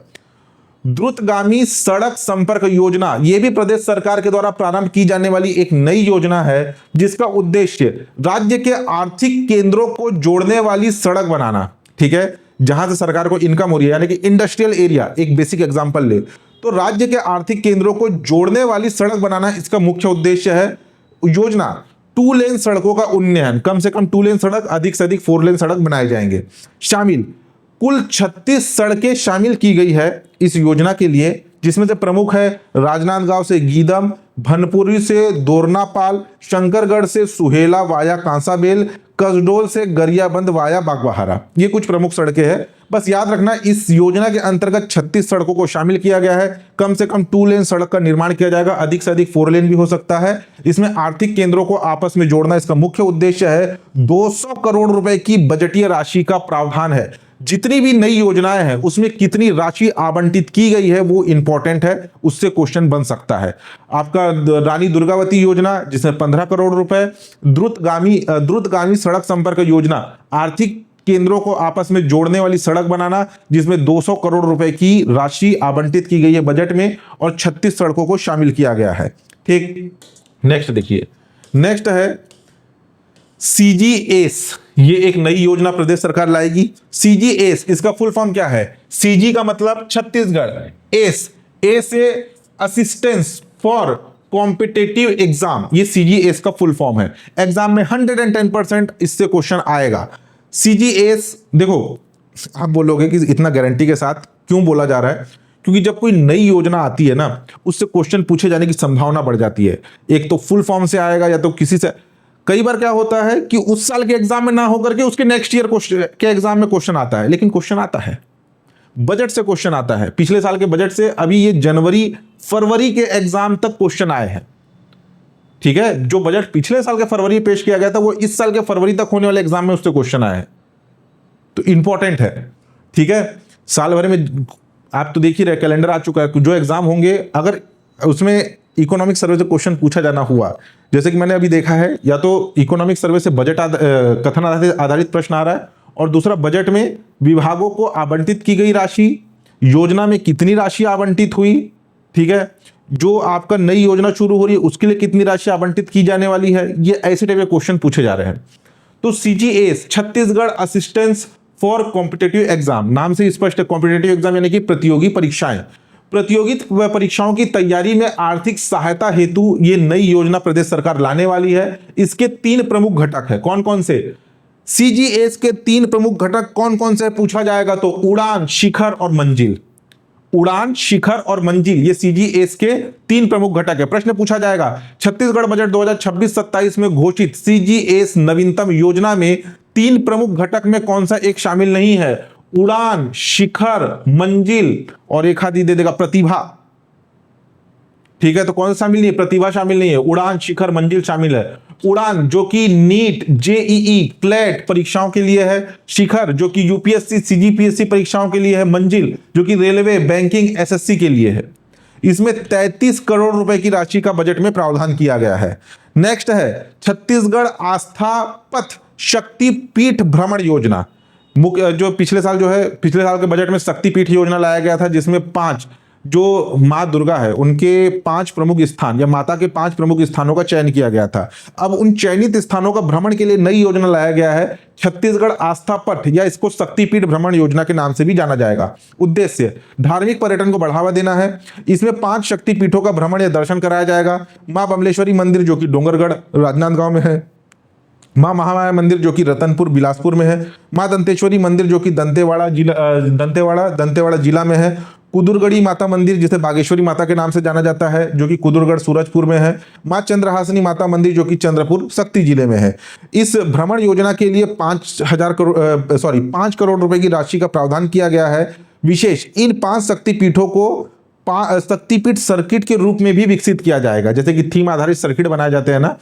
द्रुतगामी सड़क संपर्क योजना, यह भी प्रदेश सरकार के द्वारा प्रारंभ की जाने वाली एक नई योजना है, जिसका उद्देश्य राज्य के आर्थिक केंद्रों को जोड़ने वाली सड़क बनाना। ठीक है, जहां से सरकार को इनकम हो रही है, यानी कि इंडस्ट्रियल एरिया, एक बेसिक एग्जांपल ले तो राज्य के आर्थिक केंद्रों को जोड़ने वाली सड़क बनाना इसका मुख्य उद्देश्य है। योजना 2 लेन सड़कों का उन्नयन, कम से कम 2 लेन सड़क, अधिक से अधिक 4 लेन सड़क बनाए जाएंगे। शामिल कुल 36 सड़कें शामिल की गई है इस योजना के लिए, जिसमें से प्रमुख है राजनांदगांव से गीदम, भनपुरी से दोरनापाल, शंकरगढ़ से सुहेला वाया कांसाबेल, कसडोल से गरियाबंद वाया बागबहारा। ये कुछ प्रमुख सड़कें हैं। बस याद रखना, इस योजना के अंतर्गत 36 सड़कों को शामिल किया गया है। कम से कम 2 लेन सड़क का निर्माण किया जाएगा, अधिक से अधिक 4 लेन भी हो सकता है। इसमें आर्थिक केंद्रों को आपस में जोड़ना इसका मुख्य उद्देश्य है। 200 करोड़ रुपए की बजटीय राशि का प्रावधान है। जितनी भी नई योजनाएं हैं उसमें कितनी राशि आवंटित की गई है वो इंपॉर्टेंट है, उससे क्वेश्चन बन सकता है। आपका रानी दुर्गावती योजना, जिसमें 15 करोड़ रुपए, द्रुतगामी सड़क संपर्क योजना, आर्थिक केंद्रों को आपस में जोड़ने वाली सड़क बनाना, जिसमें 200 करोड़ रुपए की राशि आवंटित की गई है बजट में और 36 सड़कों को शामिल किया गया है। ठीक, नेक्स्ट देखिए, नेक्स्ट है सीजीएस। ये एक नई योजना प्रदेश सरकार लाएगी। सीजीएस, इसका फुल फॉर्म क्या है? सीजी का मतलब छत्तीसगढ़, ए से असिस्टेंस फॉर कॉम्पिटिटिव एग्जाम, ये सीजीएस का फुल फॉर्म है। एग्जाम में 110% इससे क्वेश्चन आएगा। सीजीएस, देखो आप बोलोगे कि इतना गारंटी के साथ क्यों बोला जा रहा है, क्योंकि जब कोई नई योजना आती है ना, उससे क्वेश्चन पूछे जाने की संभावना बढ़ जाती है। एक तो फुल फॉर्म से आएगा या तो किसी से, कई बार क्या होता है कि उस साल के एग्जाम में ना होकर के उसके नेक्स्ट ईयर के एग्जाम में क्वेश्चन आता है, लेकिन क्वेश्चन आता है, बजट से क्वेश्चन आता है। पिछले साल के बजट से अभी ये जनवरी फरवरी के एग्जाम तक क्वेश्चन आए हैं, ठीक है। जो बजट पिछले साल के फरवरी में पेश किया गया था वो इस साल के फरवरी तक होने वाले एग्जाम में उससे क्वेश्चन आए हैं, तो इंपॉर्टेंट है, ठीक है। साल भर में आप तो देख ही रहे, कैलेंडर आ चुका है, जो एग्जाम होंगे अगर उसमें इकोनॉमिक सर्वे से क्वेश्चन पूछा जाना हुआ, जैसे कि मैंने अभी देखा है, या तो इकोनॉमिक सर्वे से बजट कथन आधारित प्रश्न आ रहा है, और दूसरा बजट में विभागों को आवंटित की गई राशि, योजना में कितनी राशि आवंटित हुई, ठीक है, जो आपका नई योजना शुरू हो रही है उसके लिए कितनी राशि आवंटित की जाने वाली है, ये ऐसे टाइप के क्वेश्चन पूछे जा रहे हैं। तो CGS Chhattisgarh assistance for competitive exam, नाम से स्पष्ट है, कॉम्पिटेटिव एग्जाम यानी कि प्रतियोगी परीक्षाएं, प्रतियोगित परीक्षाओं की तैयारी में आर्थिक सहायता हेतु ये नई योजना प्रदेश सरकार लाने वाली है। इसके 3 प्रमुख घटक है, कौन कौन से? सीजीएस के 3 प्रमुख घटक कौन कौन से पूछा जाएगा, तो उड़ान, शिखर और मंजिल। उड़ान, शिखर और मंजिल, ये सीजीएस के 3 प्रमुख घटक है। प्रश्न पूछा जाएगा, छत्तीसगढ़ बजट 2026-27 में घोषित सीजीएस नवीनतम योजना में 3 प्रमुख घटक में कौन सा एक शामिल नहीं है? उड़ान, शिखर, मंजिल, और एक आदि दे देगा प्रतिभा, ठीक है। तो कौन सा शामिल नहीं है? प्रतिभा शामिल नहीं है, उड़ान, शिखर, मंजिल शामिल है। उड़ान जो कि नीट, जेईई, क्लेट परीक्षाओं के लिए है, शिखर जो कि यूपीएससी, सीजीपीएससी परीक्षाओं के लिए है, मंजिल जो कि रेलवे, बैंकिंग, एसएससी के लिए है। इसमें 33 करोड़ रुपए की राशि का बजट में प्रावधान किया गया है। नेक्स्ट है छत्तीसगढ़ आस्था पथ शक्तिपीठ भ्रमण योजना, मुख्य जो पिछले साल के बजट में शक्तिपीठ योजना लाया गया था, जिसमें 5 जो माँ दुर्गा है उनके 5 प्रमुख स्थान या माता के 5 प्रमुख स्थानों का चयन किया गया था। अब उन चयनित स्थानों का भ्रमण के लिए नई योजना लाया गया है, छत्तीसगढ़ आस्था पथ, या इसको शक्तिपीठ भ्रमण योजना के नाम से भी जाना जाएगा। उद्देश्य धार्मिक पर्यटन को बढ़ावा देना है। इसमें 5 शक्तिपीठों का भ्रमण या दर्शन कराया जाएगा। माँ बमलेश्वरी मंदिर जो कि डोंगरगढ़ राजनांदगांव में है, माँ महामाया मंदिर जो कि रतनपुर बिलासपुर में है, माँ दंतेश्वरी मंदिर जो कि दंतेवाड़ा जिला में है, कुदुरगढ़ी माता मंदिर जिसे बागेश्वरी माता के नाम से जाना जाता है जो कि कुदुरगढ़ सूरजपुर में है, माँ चंद्रहासिनी माता मंदिर जो कि चंद्रपुर शक्ति जिले में है। इस भ्रमण योजना के लिए 5 करोड़ रुपए की राशि का प्रावधान किया गया है। विशेष इन 5 शक्तिपीठों को शक्तिपीठ सर्किट के रूप में भी विकसित किया जाएगा, जैसे कि थीम आधारित सर्किट बनाए जाते हैं ना,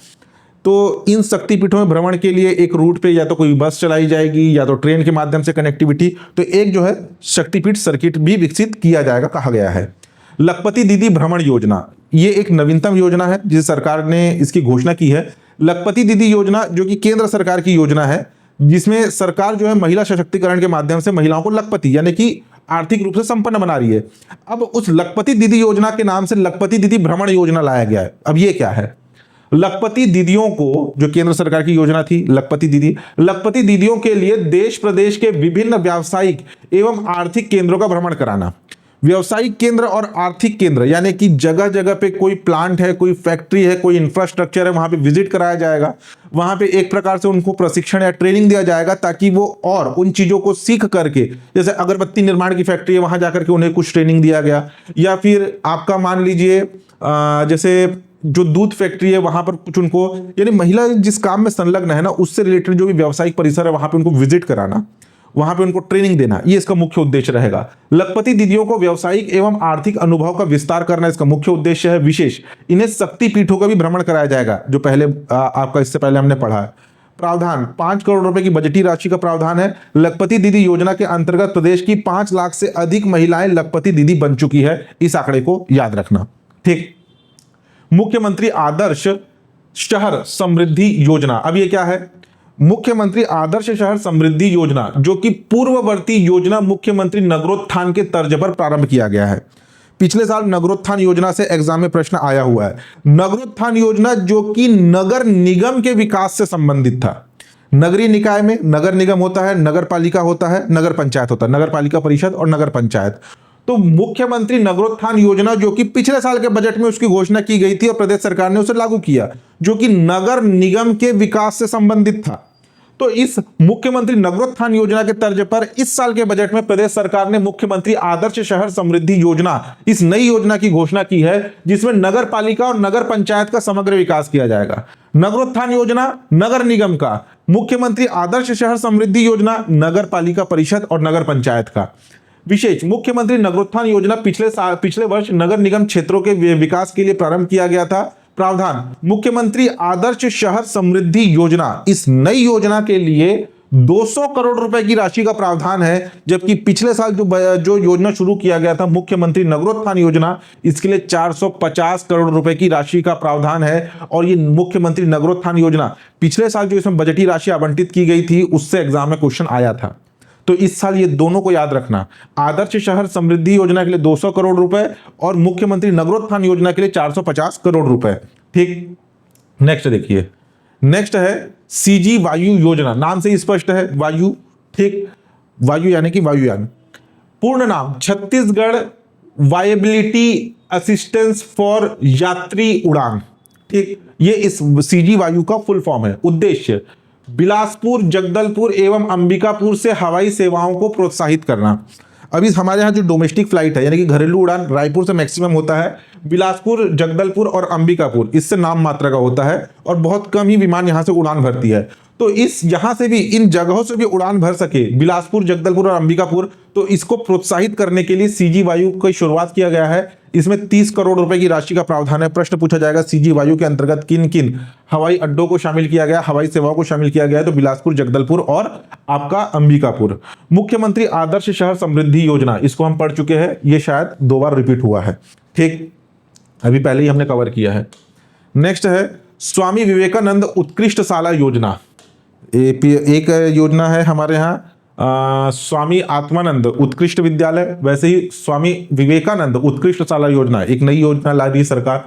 तो इन शक्तिपीठों में भ्रमण के लिए एक रूट पे या तो कोई बस चलाई जाएगी या तो ट्रेन के माध्यम से कनेक्टिविटी, तो एक जो है शक्तिपीठ सर्किट भी विकसित किया जाएगा, कहा गया है। लखपति दीदी भ्रमण योजना, ये एक नवीनतम योजना है जिस सरकार ने इसकी घोषणा की है। लखपति दीदी योजना जो कि केंद्र सरकार की योजना है, जिसमें सरकार जो है महिला सशक्तिकरण के माध्यम से महिलाओं को लखपति यानी कि आर्थिक रूप से संपन्न बना रही है। अब उस लखपति दीदी योजना के नाम से लखपति दीदी भ्रमण योजना लाया गया है। अब ये क्या है? लखपति दीदियों को, जो केंद्र सरकार की योजना थी लखपति दीदियों के लिए देश प्रदेश के विभिन्न व्यावसायिक एवं आर्थिक केंद्रों का भ्रमण कराना। व्यावसायिक केंद्र और आर्थिक केंद्र यानी कि जगह जगह पे कोई प्लांट है, कोई फैक्ट्री है, कोई इंफ्रास्ट्रक्चर है, वहां पे विजिट कराया जाएगा। वहां पे एक प्रकार से उनको प्रशिक्षण या ट्रेनिंग दिया जाएगा ताकि वो और उन चीजों को सीख करके, जैसे अगरबत्ती निर्माण की फैक्ट्री है वहां जाकर के उन्हें कुछ ट्रेनिंग दिया गया, या फिर आपका मान लीजिए जैसे जो दूध फैक्ट्री है वहां पर कुछ उनको, यानी महिला जिस काम में संलग्न है ना उससे रिलेटेड जो भी व्यावसायिक परिसर है वहां पे उनको विजिट कराना, वहां पे उनको ट्रेनिंग देना, ये इसका मुख्य उद्देश्य रहेगा। लखपति दीदियों को व्यावसायिक एवं आर्थिक अनुभव का विस्तार करना इसका मुख्य उद्देश्य है। विशेष इन्हें शक्तिपीठों का भी भ्रमण कराया जाएगा, जो पहले आपका इससे पहले हमने पढ़ा है। प्रावधान 5 करोड़ रुपए की बजटीय राशि का प्रावधान है। लखपति दीदी योजना के अंतर्गत प्रदेश की 5 लाख से अधिक महिलाएं लखपति दीदी बन चुकी है, इस आंकड़े को याद रखना, ठीक। मुख्यमंत्री आदर्श शहर समृद्धि योजना, अब ये क्या है? मुख्यमंत्री आदर्श शहर समृद्धि योजना जो कि पूर्ववर्ती योजना मुख्यमंत्री नगरोत्थान के तर्ज पर प्रारंभ किया गया है। पिछले साल नगरोत्थान योजना से एग्जाम में प्रश्न आया हुआ है। नगरोत्थान योजना जो कि नगर निगम के विकास से संबंधित था। नगरीय निकाय में नगर निगम होता है, नगर पालिका होता है, नगर पंचायत होता है, नगर पालिका परिषद और नगर पंचायत। तो मुख्यमंत्री नगरोत्थान योजना जो कि पिछले साल के बजट में उसकी घोषणा की गई थी और प्रदेश सरकार ने उसे लागू किया, जो कि नगर निगम के विकास से संबंधित था। तो इस मुख्यमंत्री नगरोत्थान योजना के तर्ज पर इस साल के बजट में प्रदेश सरकार ने मुख्यमंत्री आदर्श शहर समृद्धि योजना, इस नई योजना की घोषणा की है, जिसमें नगर पालिका और नगर पंचायत का समग्र विकास किया जाएगा। नगरोत्थान योजना नगर निगम का, मुख्यमंत्री आदर्श शहर समृद्धि योजना नगर पालिका परिषद और नगर पंचायत का। विशेष, मुख्यमंत्री नगरोत्थान योजना पिछले वर्ष नगर निगम क्षेत्रों के विकास के लिए प्रारंभ किया गया था। प्रावधान, मुख्यमंत्री आदर्श शहर समृद्धि योजना, इस नई योजना के लिए 200 करोड़ रुपए की राशि का प्रावधान है, जबकि पिछले साल जो योजना शुरू किया गया था मुख्यमंत्री नगरोत्थान योजना, इसके लिए 450 करोड़ रुपए की राशि का प्रावधान है। और ये मुख्यमंत्री नगरोत्थान योजना पिछले साल जो इसमें बजटीय राशि आवंटित की गई थी उससे एग्जाम में क्वेश्चन आया था, तो इस साल ये दोनों को याद रखना। आदर्श शहर समृद्धि योजना के लिए 200 करोड़ रुपए और मुख्यमंत्री नगरोत्थान योजना के लिए 450 करोड़ रुपए। ठीक, नेक्स्ट देखिए, नेक्स्ट है सीजी वायु योजना, नाम से ही स्पष्ट है वायु। ठीक, वायु यानी कि वायुयान। पूर्ण नाम छत्तीसगढ़ वायबिलिटी असिस्टेंस फॉर यात्री उड़ान। ठीक, ये इस सीजी वायु का फुल फॉर्म है। उद्देश्य, बिलासपुर, जगदलपुर एवं अंबिकापुर से हवाई सेवाओं को प्रोत्साहित करना। अभी हमारे यहाँ जो डोमेस्टिक फ्लाइट है यानी कि घरेलू उड़ान रायपुर से मैक्सिमम होता है, बिलासपुर, जगदलपुर और अंबिकापुर इससे नाम मात्रा का होता है और बहुत कम ही विमान यहाँ से उड़ान भरती है। तो इस यहाँ से भी, इन जगहों से भी उड़ान भर सके बिलासपुर, जगदलपुर और अंबिकापुर, तो इसको प्रोत्साहित करने के लिए सीजी वायु की शुरुआत किया गया है। इसमें 30 करोड़ रुपए की राशि का प्रावधान है। प्रश्न पूछा जाएगा सीजी वायु के अंतर्गत किन किन हवाई अड्डों को शामिल किया गया, हवाई सेवाओं को शामिल किया गया है, तो बिलासपुर, जगदलपुर और आपका अंबिकापुर। मुख्यमंत्री आदर्श शहर समृद्धि योजना, इसको हम पढ़ चुके हैं, ये शायद 2 बार रिपीट हुआ है। ठीक, अभी पहले ही हमने कवर किया है। नेक्स्ट है स्वामी विवेकानंद उत्कृष्ट शाला योजना। एक योजना है हमारे यहाँ स्वामी आत्मानंद उत्कृष्ट विद्यालय, वैसे ही स्वामी विवेकानंद उत्कृष्ट शाला योजना, एक नई योजना ला रही है सरकार।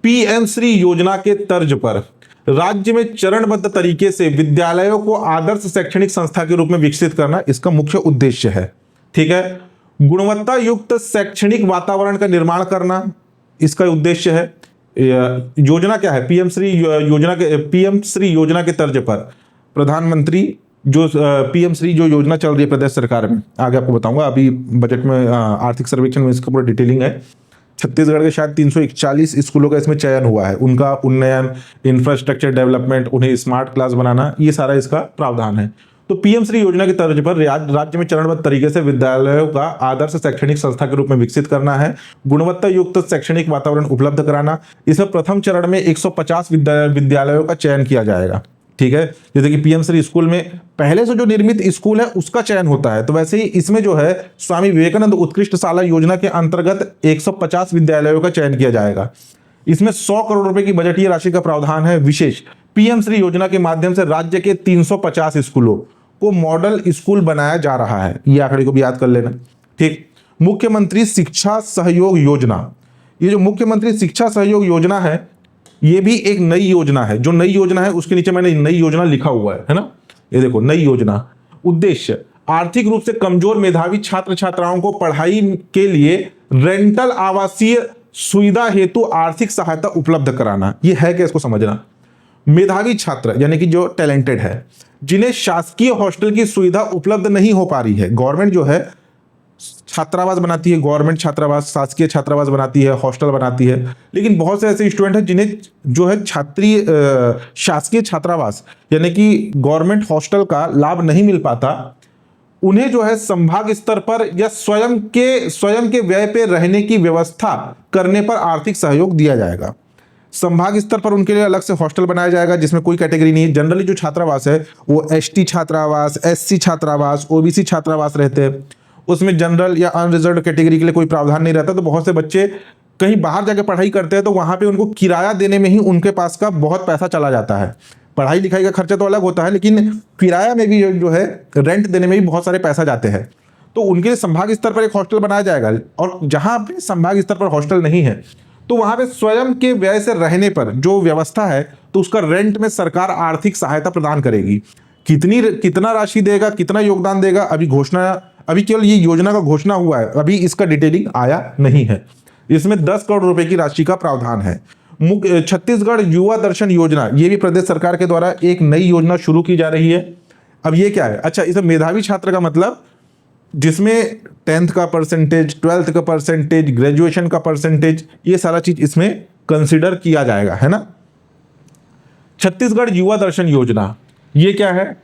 पीएम श्री योजना के तर्ज पर राज्य में चरणबद्ध तरीके से विद्यालयों को आदर्श शैक्षणिक संस्था के रूप में विकसित करना इसका मुख्य उद्देश्य है। ठीक है, गुणवत्ता युक्त शैक्षणिक वातावरण का निर्माण करना इसका उद्देश्य है। योजना क्या है? पीएम श्री योजना के तर्ज पर प्रधानमंत्री जो पीएम श्री जो योजना चल रही है प्रदेश सरकार में, आगे आपको बताऊंगा, अभी बजट में आर्थिक सर्वेक्षण में इसका पूरा डिटेलिंग है। छत्तीसगढ़ के शायद 341 स्कूलों का इसमें चयन हुआ है, उनका उन्नयन, इंफ्रास्ट्रक्चर डेवलपमेंट, उन्हें स्मार्ट क्लास बनाना, ये सारा इसका प्रावधान है। तो पीएम श्री योजना की तर्ज पर राज्य में चरणबद्ध तरीके से विद्यालयों का आदर्श शैक्षणिक संस्था के रूप में विकसित करना है, गुणवत्ता युक्त शैक्षणिक वातावरण उपलब्ध कराना। इसमें प्रथम चरण में 150 विद्यालयों का चयन किया जाएगा। ठीक है, जैसे कि पीएम श्री स्कूल में पहले से जो निर्मित स्कूल है उसका चयन होता है, तो वैसे ही इसमें जो है स्वामी विवेकानंद उत्कृष्ट शाला योजना के अंतर्गत 150 विद्यालयों का चयन किया जाएगा। इसमें 100 करोड़ रुपए की बजटीय राशि का प्रावधान है। विशेष, पीएम श्री योजना के माध्यम से राज्य के 350 स्कूलों को मॉडल स्कूल बनाया जा रहा है, ये आंकड़े को भी याद कर लेना। ठीक, मुख्यमंत्री शिक्षा सहयोग योजना, ये जो मुख्यमंत्री शिक्षा सहयोग योजना है ये भी एक नई योजना है। जो नई योजना है उसके नीचे मैंने नई योजना लिखा हुआ है ना, ये देखो नई योजना। उद्देश्य, आर्थिक रूप से कमजोर मेधावी छात्र छात्राओं को पढ़ाई के लिए रेंटल आवासीय सुविधा हेतु आर्थिक सहायता उपलब्ध कराना। ये है क्या, इसको समझना। मेधावी छात्र यानी कि जो टैलेंटेड है, जिन्हें शासकीय हॉस्टल की सुविधा उपलब्ध नहीं हो पा रही है, गवर्नमेंट जो है छात्रावास बनाती है, गवर्नमेंट छात्रावास, शासकीय छात्रावास बनाती है, हॉस्टल बनाती है, लेकिन बहुत से ऐसे स्टूडेंट हैं जिन्हें जो है शासकीय छात्रावास यानी कि गवर्नमेंट हॉस्टल का लाभ नहीं मिल पाता। उन्हें जो है संभाग स्तर पर या स्वयं के व्यय पे रहने की व्यवस्था करने पर आर्थिक सहयोग दिया जाएगा। संभाग स्तर पर उनके लिए अलग से हॉस्टल बनाया जाएगा जिसमें कोई कैटेगरी नहीं है। जनरली जो छात्रावास है वो एसटी छात्रावास, एससी छात्रावास, ओबीसी छात्रावास रहते हैं, उसमें जनरल या अनरिजर्व कैटेगरी के लिए कोई प्रावधान नहीं रहता। तो बहुत से बच्चे कहीं बाहर जाकर पढ़ाई करते हैं तो वहाँ पे उनको किराया देने में ही उनके पास का बहुत पैसा चला जाता है। पढ़ाई लिखाई का खर्चा तो अलग होता है, लेकिन किराया में भी जो है रेंट देने में भी बहुत सारे पैसा जाते हैं। तो उनके लिए संभाग स्तर पर एक हॉस्टल बनाया जाएगा, और जहाँ पे संभाग स्तर पर हॉस्टल नहीं है तो वहाँ पे स्वयं के व्यय से रहने पर जो व्यवस्था है तो उसका रेंट में सरकार आर्थिक सहायता प्रदान करेगी। कितना राशि देगा, कितना योगदान देगा, अभी केवल ये योजना का घोषणा हुआ है, अभी इसका डिटेलिंग आया नहीं है। इसमें 10 करोड़ रुपए की राशि का प्रावधान है। मुख्य छत्तीसगढ़ युवा दर्शन योजना, ये भी प्रदेश सरकार के द्वारा एक नई योजना शुरू की जा रही है। अब ये क्या है, अच्छा इसमें मेधावी छात्र का मतलब जिसमें 10th का परसेंटेज, 12th का परसेंटेज, ग्रेजुएशन का परसेंटेज, ये सारा चीज इसमें कंसिडर किया जाएगा, है ना। छत्तीसगढ़ युवा दर्शन योजना ये क्या है,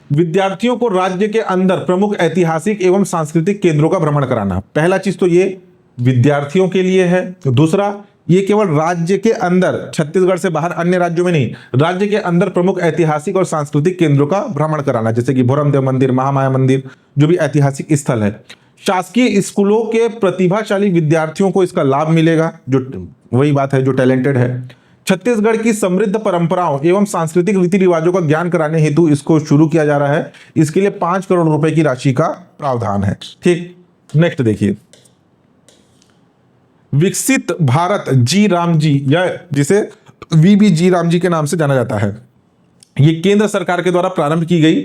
विद्यार्थियों को राज्य के अंदर प्रमुख ऐतिहासिक एवं सांस्कृतिक केंद्रों का भ्रमण कराना। पहला चीज तो ये विद्यार्थियों के लिए है। दूसरा, ये केवल राज्य के अंदर, छत्तीसगढ़ से बाहर अन्य राज्यों में नहीं, राज्य के अंदर प्रमुख ऐतिहासिक और सांस्कृतिक केंद्रों का भ्रमण कराना, जैसे कि भोरमदेव मंदिर, महामाया मंदिर, जो भी ऐतिहासिक स्थल है। शासकीय स्कूलों के प्रतिभाशाली विद्यार्थियों को इसका लाभ मिलेगा, जो वही बात है जो टैलेंटेड है। छत्तीसगढ़ की समृद्ध परंपराओं एवं सांस्कृतिक रीति रिवाजों का ज्ञान कराने हेतु इसको शुरू किया जा रहा है। इसके लिए 5 करोड़ रुपए की राशि का प्रावधान है। ठीक, नेक्स्ट देखिए, विकसित भारत जी राम जी, या जिसे वीबी जी राम जी के नाम से जाना जाता है, ये केंद्र सरकार के द्वारा प्रारंभ की गई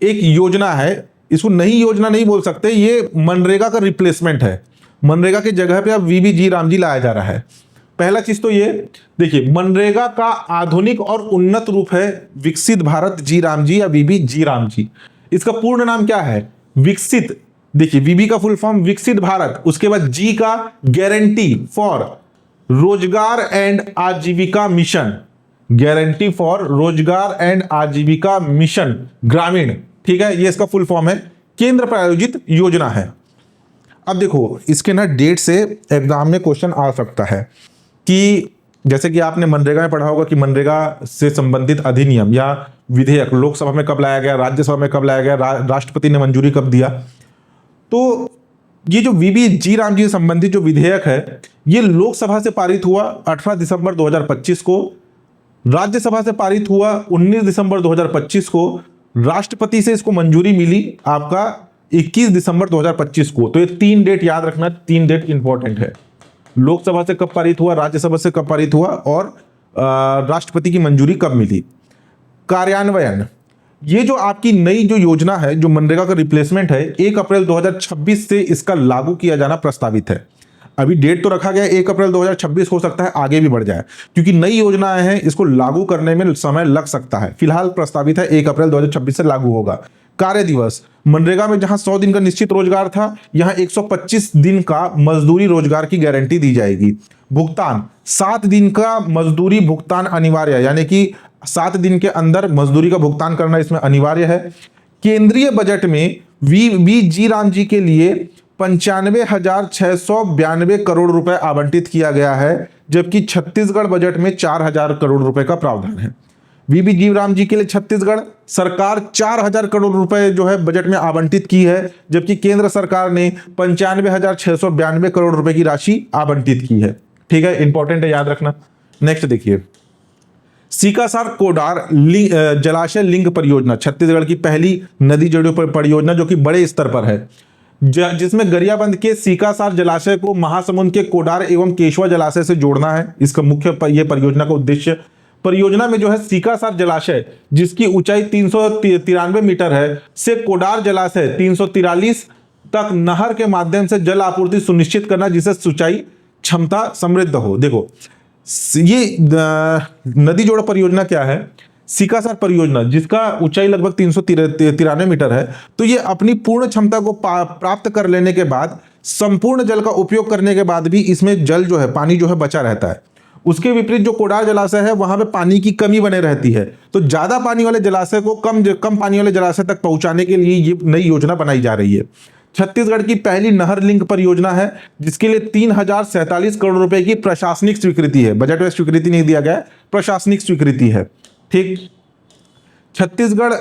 एक योजना है। इसको नई योजना नहीं बोल सकते, ये मनरेगा का रिप्लेसमेंट है। मनरेगा की जगह पे अब वीबी जी राम जी लाया जा रहा है। पहला चीज तो ये देखिए, मनरेगा का आधुनिक और उन्नत रूप है विकसित भारत जी राम जी या वीबी जी राम जी। इसका पूर्ण नाम क्या है, विकसित, देखिए वीबी का फुल फॉर्म विकसित भारत, उसके बाद जी का गारंटी फॉर रोजगार एंड आजीविका मिशन, गारंटी फॉर रोजगार एंड आजीविका मिशन ग्रामीण, ठीक है, ये इसका फुल फॉर्म है। केंद्र प्रायोजित योजना है। अब देखो इसके ना डेट से एग्जाम में क्वेश्चन आ सकता है कि जैसे कि आपने मनरेगा में पढ़ा होगा कि मनरेगा से संबंधित अधिनियम या विधेयक लोकसभा में कब लाया गया, राज्यसभा में कब लाया गया, राष्ट्रपति ने मंजूरी कब दिया। तो ये जो वीबी जी राम जी से संबंधित जो विधेयक है, ये लोकसभा से पारित हुआ 18 दिसंबर 2025 को, राज्यसभा से पारित हुआ 19 दिसंबर 2025 को, राष्ट्रपति से इसको मंजूरी मिली आपका 21 दिसंबर 2025 को। तो ये 3 डेट याद रखना, 3 डेट इंपॉर्टेंट है। लोकसभा से कब पारित हुआ, राज्यसभा से कब पारित हुआ और राष्ट्रपति की मंजूरी कब मिली। कार्यान्वयन, ये जो आपकी नई जो योजना है, जो मनरेगा का रिप्लेसमेंट है, 1 अप्रैल 2026 से इसका लागू किया जाना प्रस्तावित है। अभी डेट तो रखा गया 1 अप्रैल 2026, हो सकता है आगे भी बढ़ जाए, क्योंकि नई योजनाएं हैं, इसको लागू करने में समय लग सकता है। फिलहाल प्रस्तावित है 1 अप्रैल 2026 से लागू होगा। कार्य दिवस, मनरेगा में जहां 100 दिन का निश्चित रोजगार था, यहां 125 दिन का मजदूरी रोजगार की गारंटी दी जाएगी। भुगतान, 7 दिन का मजदूरी भुगतान अनिवार्य है, यानी कि 7 दिन के अंदर मजदूरी का भुगतान करना इसमें अनिवार्य है। केंद्रीय बजट में वी जी राम जी के लिए 95,692 करोड़ रुपए आवंटित किया गया है, जबकि छत्तीसगढ़ बजट में 4,000 करोड़ रुपए का प्रावधान है। वीबी जी राम जी के लिए छत्तीसगढ़ सरकार 4,000 करोड़ रुपए जो है बजट में आवंटित की है, जबकि केंद्र सरकार ने 95,692 करोड़ रुपए की राशि आवंटित की है। ठीक है, इंपॉर्टेंट है, याद रखना। नेक्स्ट देखिए, सीकासार कोडार जलाशय लिंग परियोजना, छत्तीसगढ़ की पहली नदी जोड़ों पर परियोजना जो कि बड़े स्तर पर है, जिसमें गरियाबंद के सीकासार जलाशय को महासमुंद के कोडार एवं केशवा जलाशय से जोड़ना है। इसका मुख्य ये परियोजना का उद्देश्य। परियोजना में जो है सीकासार जलाशय जिसकी ऊंचाई 393 मीटर है, से कोडार जलाशय 343 तक नहर के माध्यम से जल आपूर्ति सुनिश्चित करना, जिससे सिंचाई क्षमता समृद्ध हो। देखो ये नदी जोड़ परियोजना क्या है, सीकासार परियोजना जिसका ऊंचाई लगभग 393 मीटर है, तो ये अपनी पूर्ण क्षमता को प्राप्त कर लेने के बाद, संपूर्ण जल का उपयोग करने के बाद भी इसमें जल जो है, पानी जो है बचा रहता है। उसके विपरीत जो कोडार जलाशय है, वहां पे पानी की कमी बने रहती है। तो ज्यादा पानी वाले जलाशय को कम पानी वाले जलाशय तक पहुंचाने के लिए ये नई योजना बनाई जा रही है। छत्तीसगढ़ की पहली नहर लिंक परियोजना है, जिसके लिए 3,047 करोड़ रुपए की प्रशासनिक स्वीकृति है। बजट में स्वीकृति नहीं दिया गया, प्रशासनिक स्वीकृति है। ठीक, छत्तीसगढ़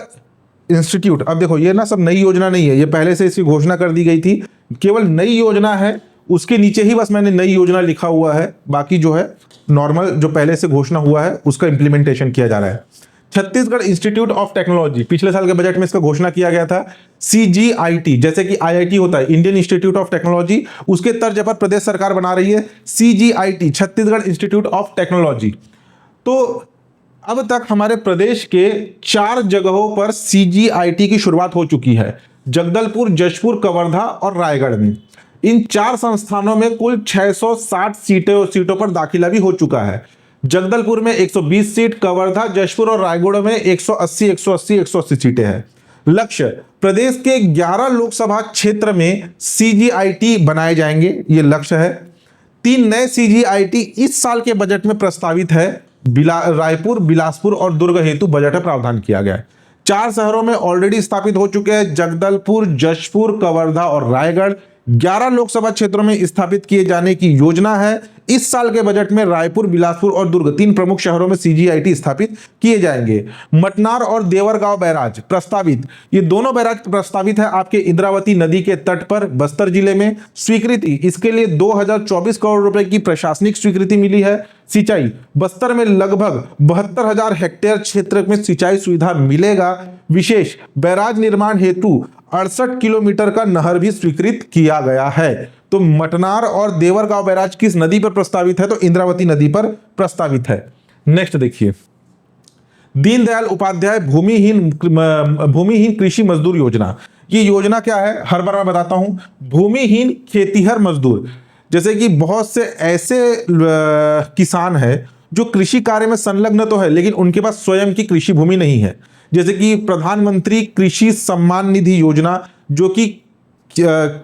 इंस्टीट्यूट, अब देखो ये ना सब नई योजना नहीं है, ये पहले से इसकी घोषणा कर दी गई थी, केवल नई योजना है, उसके नीचे ही बस मैंने नई योजना लिखा हुआ है, बाकी जो है नॉर्मल जो पहले से घोषणा हुआ है उसका इंप्लीमेंटेशन किया जा रहा है। छत्तीसगढ़ इंस्टीट्यूट ऑफ टेक्नोलॉजी, पिछले साल के बजट में इसका घोषणा किया गया था। CGIT, जैसे कि IIT होता है, इंडियन इंस्टीट्यूट ऑफ टेक्नोलॉजी, उसके तर्ज पर प्रदेश सरकार बना रही है CGIT, Chhattisgarh institute of technology. तो अब तक हमारे प्रदेश के 4 जगहों पर CGIT की शुरुआत हो चुकी है, जगदलपुर, जशपुर, कवर्धा और रायगढ़ में। इन 4 संस्थानों में कुल 660 सीटों पर दाखिला भी हो चुका है। जगदलपुर में 120 सीट, कवर्धा, जशपुर और रायगढ़ में 180 सीटें हैं। लक्ष्य, प्रदेश के 11 लोकसभा क्षेत्र में सीजीआईटी बनाए जाएंगे, ये लक्ष्य है। 3 नए सीजीआईटी इस साल के बजट में प्रस्तावित है। रायपुर, बिलासपुर और दुर्ग हेतु बजट में प्रावधान किया गया है। 4 शहरों में ऑलरेडी स्थापित हो चुके हैं, जगदलपुर, जशपुर, कवर्धा और रायगढ़। 11 लोकसभा क्षेत्रों में स्थापित किए जाने की योजना है। इस साल के बजट में रायपुर, बिलासपुर और दुर्ग 3 प्रमुख शहरों में सीजीआईटी स्थापित किए जाएंगे। मटनार और देवरगांव बैराज प्रस्तावित, ये दोनों बैराज प्रस्तावित है आपके इंद्रावती नदी के तट पर बस्तर जिले में। स्वीकृति, इसके लिए 2024 करोड़ रुपए की प्रशासनिक स्वीकृति मिली है। सिंचाई, बस्तर में लगभग 72,000 हेक्टेयर क्षेत्र में सिंचाई सुविधा मिलेगा। विशेष बैराज निर्माण हेतु 68 किलोमीटर का नहर भी स्वीकृत किया गया है। तो मटनार और देवरगांव बैराज किस नदी पर प्रस्तावित है? तो इंद्रावती नदी पर प्रस्तावित है। नेक्स्ट देखिए, दीनदयाल उपाध्याय भूमिहीन कृषि मजदूर योजना। ये योजना क्या है, हर बार मैं बताता हूं। भूमिहीन खेतीहर मजदूर, जैसे कि बहुत से ऐसे किसान हैं जो कृषि कार्य में संलग्न तो है लेकिन उनके पास स्वयं की कृषि भूमि नहीं है। जैसे कि प्रधानमंत्री कृषि सम्मान निधि योजना, जो कि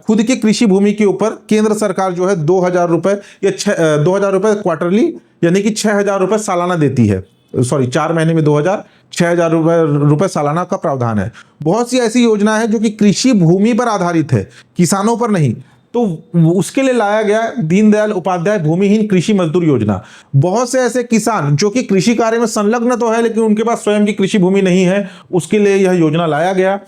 खुद की कृषि भूमि के ऊपर केंद्र सरकार जो है 2,000 रुपए या 2,000 रुपए क्वार्टरली यानी कि 6,000 रुपए सालाना देती है। 4 महीने में 2,000, 6,000 रुपए सालाना का प्रावधान है। बहुत सी ऐसी योजना है जो कि कृषि भूमि पर आधारित है, किसानों पर नहीं। तो उसके लिए लाया गया दीनदयाल उपाध्याय भूमिहीन कृषि मजदूर योजना। बहुत से ऐसे किसान जो कि कृषि कार्य में संलग्न तो है लेकिन उनके पास स्वयं की कृषि भूमि नहीं है, उसके लिए यह योजना लाया गया।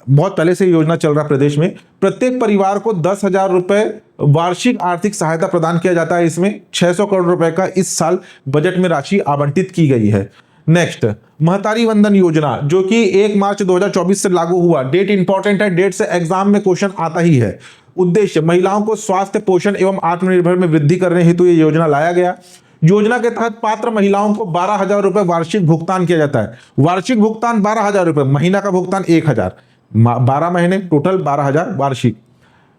बहुत पहले से योजना चल रहा प्रदेश में। प्रत्येक परिवार को 10,000 रुपए वार्षिक आर्थिक सहायता प्रदान किया जाता है। इसमें 600 करोड़ रुपए का इस साल बजट में राशि आवंटित की गई है। नेक्स्ट, महतारी वंदन योजना, जो कि 1 मार्च 2024 से लागू हुआ। डेट इंपॉर्टेंट है, डेट से एग्जाम में क्वेश्चन आता ही है। उद्देश्य, महिलाओं को स्वास्थ्य, पोषण एवं आत्मनिर्भर में वृद्धि करने हेतु ये योजना लाया गया। योजना के तहत पात्र महिलाओं को 12,000 रुपए वार्षिक भुगतान किया जाता है। वार्षिक भुगतान 12,000 रुपए, महीना का भुगतान 1,000, 12 महीने टोटल 12,000 वार्षिक।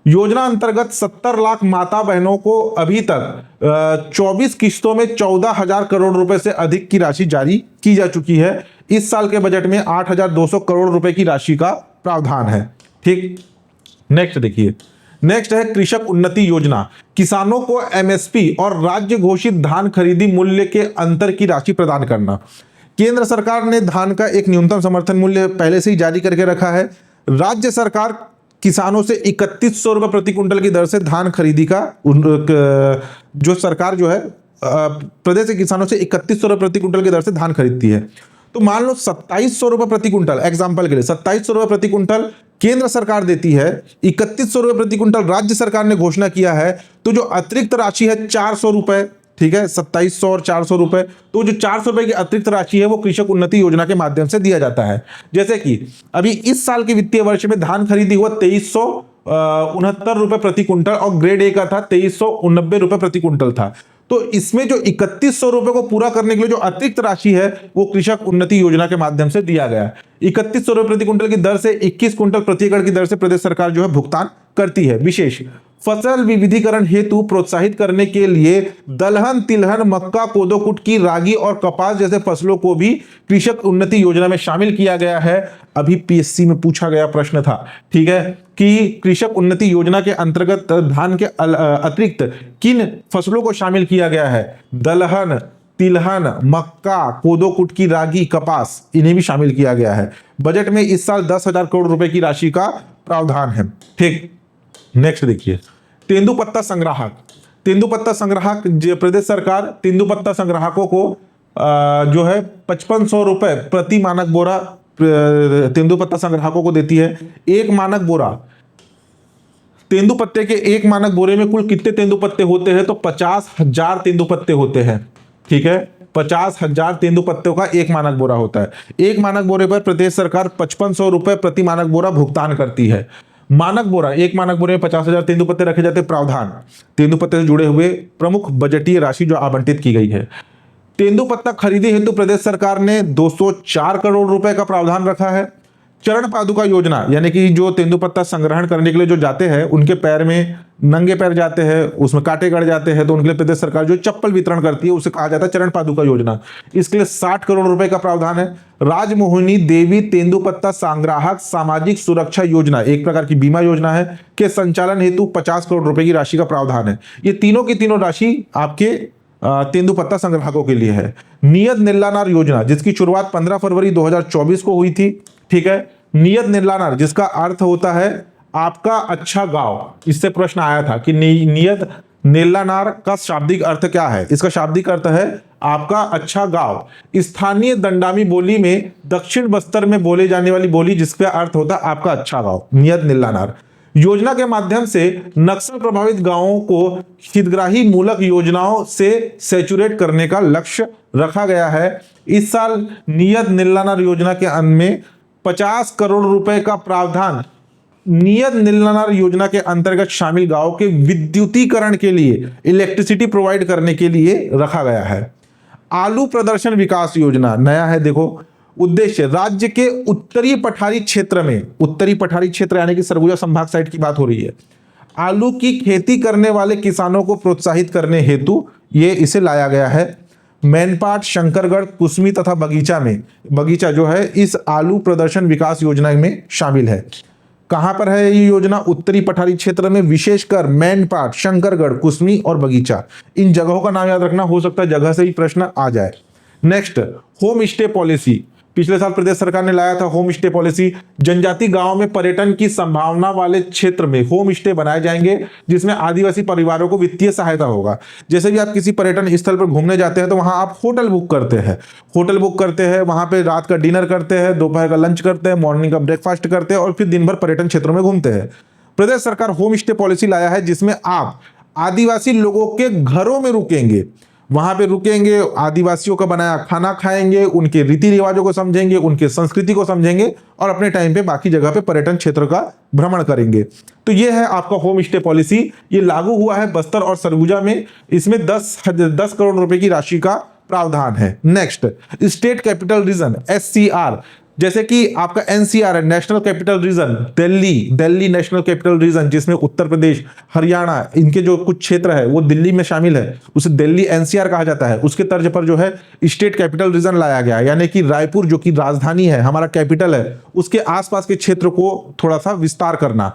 योजना अंतर्गत 70 लाख माता बहनों को अभी तक 24 किस्तों में 14,000 करोड़ रुपए से अधिक की राशि जारी की जा चुकी है। इस साल के बजट में 8,200 करोड़ रुपए की राशि का प्रावधान है। ठीक, नेक्स्ट देखिए, नेक्स्ट है कृषक उन्नति योजना। किसानों को एमएसपी और राज्य घोषित धान खरीदी मूल्य के अंतर की राशि प्रदान करना। केंद्र सरकार ने धान का एक न्यूनतम समर्थन मूल्य पहले से ही जारी करके रखा है। राज्य सरकार किसानों से 3100 रुपए प्रति क्विंटल की दर से धान खरीदी का जो सरकार जो है प्रदेश के किसानों से 3100 रुपए प्रति क्विंटल की दर से धान खरीदती है। तो मान लो 2700 रुपए प्रति क्विंटल, एग्जाम्पल के लिए 2700 रुपए प्रति क्विंटल केंद्र सरकार देती है, 3100 रुपए प्रति क्विंटल राज्य सरकार ने घोषणा किया है। तो जो अतिरिक्त राशि है 400 रुपए, ठीक है, 2700 और 400 रुपए, तो जो 400 रुपए की अतिरिक्त राशि है वो कृषक उन्नति योजना के माध्यम से दिया जाता है। जैसे कि अभी इस साल के वित्तीय वर्ष में धान खरीदी हुआ 2369 रुपए प्रति क्विंटल और ग्रेड ए का था 2389 रुपए प्रति क्विंटल था। तो इसमें जो 3100 रुपए को पूरा करने के लिए जो अतिरिक्त राशि है वो कृषक उन्नति योजना के माध्यम से दिया गया है। 3100 रुपए प्रति क्विंटल की दर से 21 क्विंटल प्रति एकड़ की दर से प्रदेश सरकार जो है भुगतान करती है। विशेष फसल विविधीकरण हेतु प्रोत्साहित करने के लिए दलहन, तिलहन, मक्का, कोदो, कुटकी, रागी और कपास जैसे फसलों को भी कृषक उन्नति योजना में शामिल किया गया है। अभी पीएससी में पूछा गया प्रश्न था, ठीक है, कि कृषक उन्नति योजना के अंतर्गत धान के अतिरिक्त किन फसलों को शामिल किया गया है? दलहन, तिलहन, मक्का, कोदो, कुटकी, रागी, कपास, इन्हें भी शामिल किया गया है। बजट में इस साल 10,000 करोड़ रुपए की राशि का प्रावधान है। ठीक, नेक्स्ट देखिए, तेंदुपत्ता संग्राहक। तेंदुपत्ता संग्राहक, प्रदेश सरकार तेंदुपत्ता संग्राहकों को जो है 5500 रुपए प्रति मानक बोरा तेंदुपत्ता संग्राहकों को देती है। एक मानक बोरा तेंदुपत्ते के एक मानक बोरे में कुल कितने तेंदुपत्ते होते हैं? तो 50,000 तेंदुपत्ते होते हैं। ठीक है, 50,000 तेंदुपत्तों का एक मानक बोरा होता है। एक मानक बोरे पर प्रदेश सरकार 5500 रुपए प्रति मानक बोरा भुगतान करती है। मानक बोरा, एक मानक बोरे में 50,000 तेंदुपत्ते रखे जाते हैं। प्रावधान, तेंदुपत्ते से जुड़े हुए प्रमुख बजटीय राशि जो आवंटित की गई है। तेंदुपत्ता खरीदी हेतु प्रदेश सरकार ने 204 करोड़ रुपए का प्रावधान रखा है। चरण पादुका योजना, यानी कि जो तेंदुपत्ता संग्रहण करने के लिए जो जाते हैं, उनके पैर में नंगे पैर जाते हैं, उसमें कांटे गड़ जाते हैं, तो उनके लिए प्रदेश सरकार जो चप्पल वितरण करती है उसे कहा जाता है चरण पादुका योजना। इसके लिए 60 करोड़ रुपए का प्रावधान है। राजमोहिनी देवी तेंदुपत्ता संग्राहक सामाजिक सुरक्षा योजना, एक प्रकार की बीमा योजना है, के संचालन हेतु 50 करोड़ रुपए की राशि का प्रावधान है। ये तीनों की तीनों राशि आपके तेंदुपत्ता संग्राहकों के लिए है। नियत निल्लानार योजना, जिसकी शुरुआत 15 फरवरी 2024 को हुई थी, ठीक है। नियत निल्लानार, जिसका अर्थ होता है आपका अच्छा गांव। इससे प्रश्न आया था कि नियत निल्लानार का शाब्दिक अर्थ क्या है। इसका शाब्दिक अर्थ है आपका अच्छा गांव। स्थानीय दंडामी बोली में दक्षिण बस्तर में बोले जाने वाली बोली, जिसका अर्थ होता है आपका अच्छा गांव, नियत निल्लानार। योजना के माध्यम से नक्सल प्रभावित गांवों को हितग्राही मूलक योजनाओं से सैचुरेट करने का लक्ष्य रखा गया है। इस साल नियत निल्लानार योजना के अंत में 50 करोड़ रुपए का प्रावधान नियत निल्लानार योजना के अंतर्गत शामिल गांवों के विद्युतीकरण के लिए, इलेक्ट्रिसिटी प्रोवाइड करने के लिए रखा गया है। आलू प्रदर्शन विकास योजना नया है। देखो, उद्देश्य राज्य के उत्तरी पठारी क्षेत्र में, उत्तरी पठारी क्षेत्र यानी कि सरगुजा संभाग साइड की बात हो रही है, आलू की खेती करने वाले किसानों को प्रोत्साहित करने हेतु ये इसे लाया गया है। मैनपाट, शंकरगढ़, कुसमी तथा बगीचा जो है इस आलू प्रदर्शन विकास योजना में शामिल है। कहां पर है ये योजना? उत्तरी पठारी क्षेत्र में, विशेषकर मैनपाट, शंकरगढ़, कुसमी और बगीचा। इन जगहों का नाम याद रखना, हो सकता है जगह से ही प्रश्न आ जाए। Next, home stay policy. पिछले साल प्रदेश सरकार ने लाया था होम स्टे पॉलिसी। जनजाति गांव में पर्यटन की संभावना वाले क्षेत्र में होम स्टे बनाए जाएंगे, जिसमें आदिवासी परिवारों को वित्तीय सहायता होगा। जैसे भी आप किसी पर्यटन स्थल पर घूमने जाते हैं तो वहां आप होटल बुक करते हैं, वहां पे रात का डिनर करते हैं, दोपहर का लंच करते हैं, मॉर्निंग का ब्रेकफास्ट करते हैं और फिर दिन भर पर्यटन क्षेत्रों में घूमते हैं। प्रदेश सरकार होम स्टे पॉलिसी लाया है, जिसमें आप आदिवासी लोगों के घरों में रुकेंगे, वहां पे रुकेंगे, आदिवासियों का बनाया खाना खाएंगे, उनके रीति रिवाजों को समझेंगे, उनके संस्कृति को समझेंगे और अपने टाइम पे बाकी जगह पे पर्यटन क्षेत्र का भ्रमण करेंगे। तो ये है आपका होम स्टे पॉलिसी। ये लागू हुआ है बस्तर और सरगुजा में। इसमें 10 करोड़ रुपए की राशि का प्रावधान है। Next, state capital region, SCR, जैसे कि आपका NCR है, national capital region, Delhi national capital region, जिसमें उत्तर प्रदेश, हरियाणा, इनके जो कुछ क्षेत्र है वो दिल्ली में शामिल है, उसे दिल्ली NCR कहा जाता है। उसके तर्ज पर जो है स्टेट कैपिटल रीजन लाया गया, यानी कि रायपुर जो कि राजधानी है, हमारा कैपिटल है, उसके आसपास के क्षेत्र को थोड़ा सा विस्तार करना।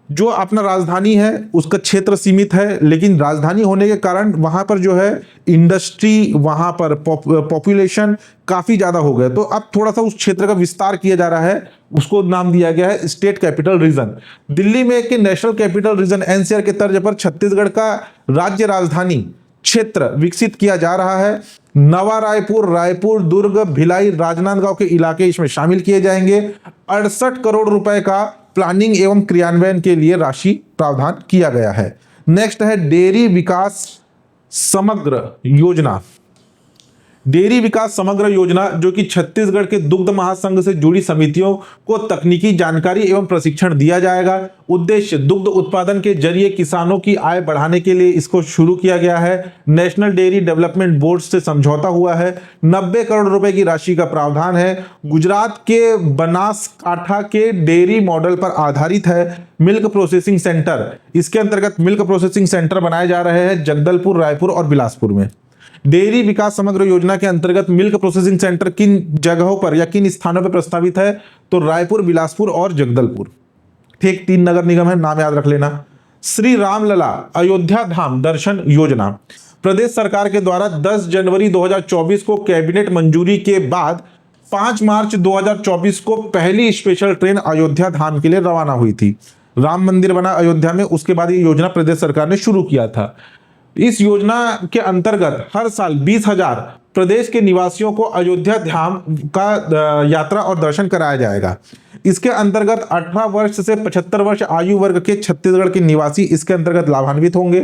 जो अपना राजधानी है उसका क्षेत्र सीमित है, लेकिन राजधानी होने के कारण वहां पर जो है इंडस्ट्री, वहां पर पॉपुलेशन काफी ज्यादा हो गए, तो अब थोड़ा सा उस क्षेत्र का विस्तार किया जा रहा है, उसको नाम दिया गया है स्टेट कैपिटल रीजन। दिल्ली में के नेशनल कैपिटल रीजन NCR के तर्ज पर छत्तीसगढ़ का राज्य राजधानी क्षेत्र विकसित किया जा रहा है। नवा रायपुर, दुर्ग, भिलाई, राजनांदगांव के इलाके इसमें शामिल किए जाएंगे। 68 करोड़ रुपए का प्लानिंग एवं क्रियान्वयन के लिए राशि प्रावधान किया गया है। नेक्स्ट है डेयरी विकास समग्र योजना। डेयरी विकास समग्र योजना, जो कि छत्तीसगढ़ के दुग्ध महासंघ से जुड़ी समितियों को तकनीकी जानकारी एवं प्रशिक्षण दिया जाएगा। उद्देश्य दुग्ध उत्पादन के जरिए किसानों की आय बढ़ाने के लिए इसको शुरू किया गया है। नेशनल डेयरी डेवलपमेंट बोर्ड से समझौता हुआ है। 90 करोड़ रुपए की राशि का प्रावधान है। गुजरात के बनासकांठा के डेयरी मॉडल पर आधारित है मिल्क प्रोसेसिंग सेंटर। इसके अंतर्गत मिल्क प्रोसेसिंग सेंटर बनाए जा रहे हैं जगदलपुर, रायपुर और बिलासपुर में। डेयरी विकास समग्र योजना के अंतर्गत मिल्क प्रोसेसिंग सेंटर किन जगहों पर या किन स्थानों पर प्रस्तावित है? तो रायपुर, बिलासपुर और जगदलपुर। ठीक, 3 नगर निगम है, नाम याद रख लेना। श्री रामलला अयोध्या धाम दर्शन योजना प्रदेश सरकार के द्वारा 10 जनवरी 2024 को कैबिनेट मंजूरी के बाद 5 मार्च 2024 को पहली स्पेशल ट्रेन अयोध्या धाम के लिए रवाना हुई थी। राम मंदिर बना अयोध्या में, उसके बाद ये योजना प्रदेश सरकार ने शुरू किया था। इस योजना के अंतर्गत हर साल 20,000 प्रदेश के निवासियों को अयोध्या धाम का यात्रा और दर्शन कराया जाएगा। इसके अंतर्गत 18 वर्ष से 75 वर्ष आयु वर्ग के छत्तीसगढ़ के निवासी इसके अंतर्गत लाभान्वित होंगे।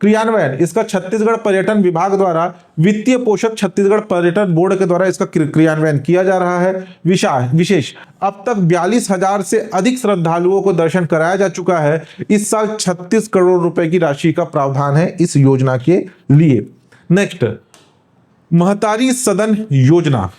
क्रियान्वयन, इसका छत्तीसगढ़ पर्यटन विभाग द्वारा वित्तीय पोषक छत्तीसगढ़ पर्यटन बोर्ड के द्वारा इसका क्रियान्वयन किया जा रहा है। विशेष, अब तक 42,000 से अधिक श्रद्धालुओं को दर्शन कराया जा चुका है। इस साल 36 करोड़ रुपए की राशि का प्रावधान है इस योजना के लिए। नेक्स्ट, महतारी सदन योजना।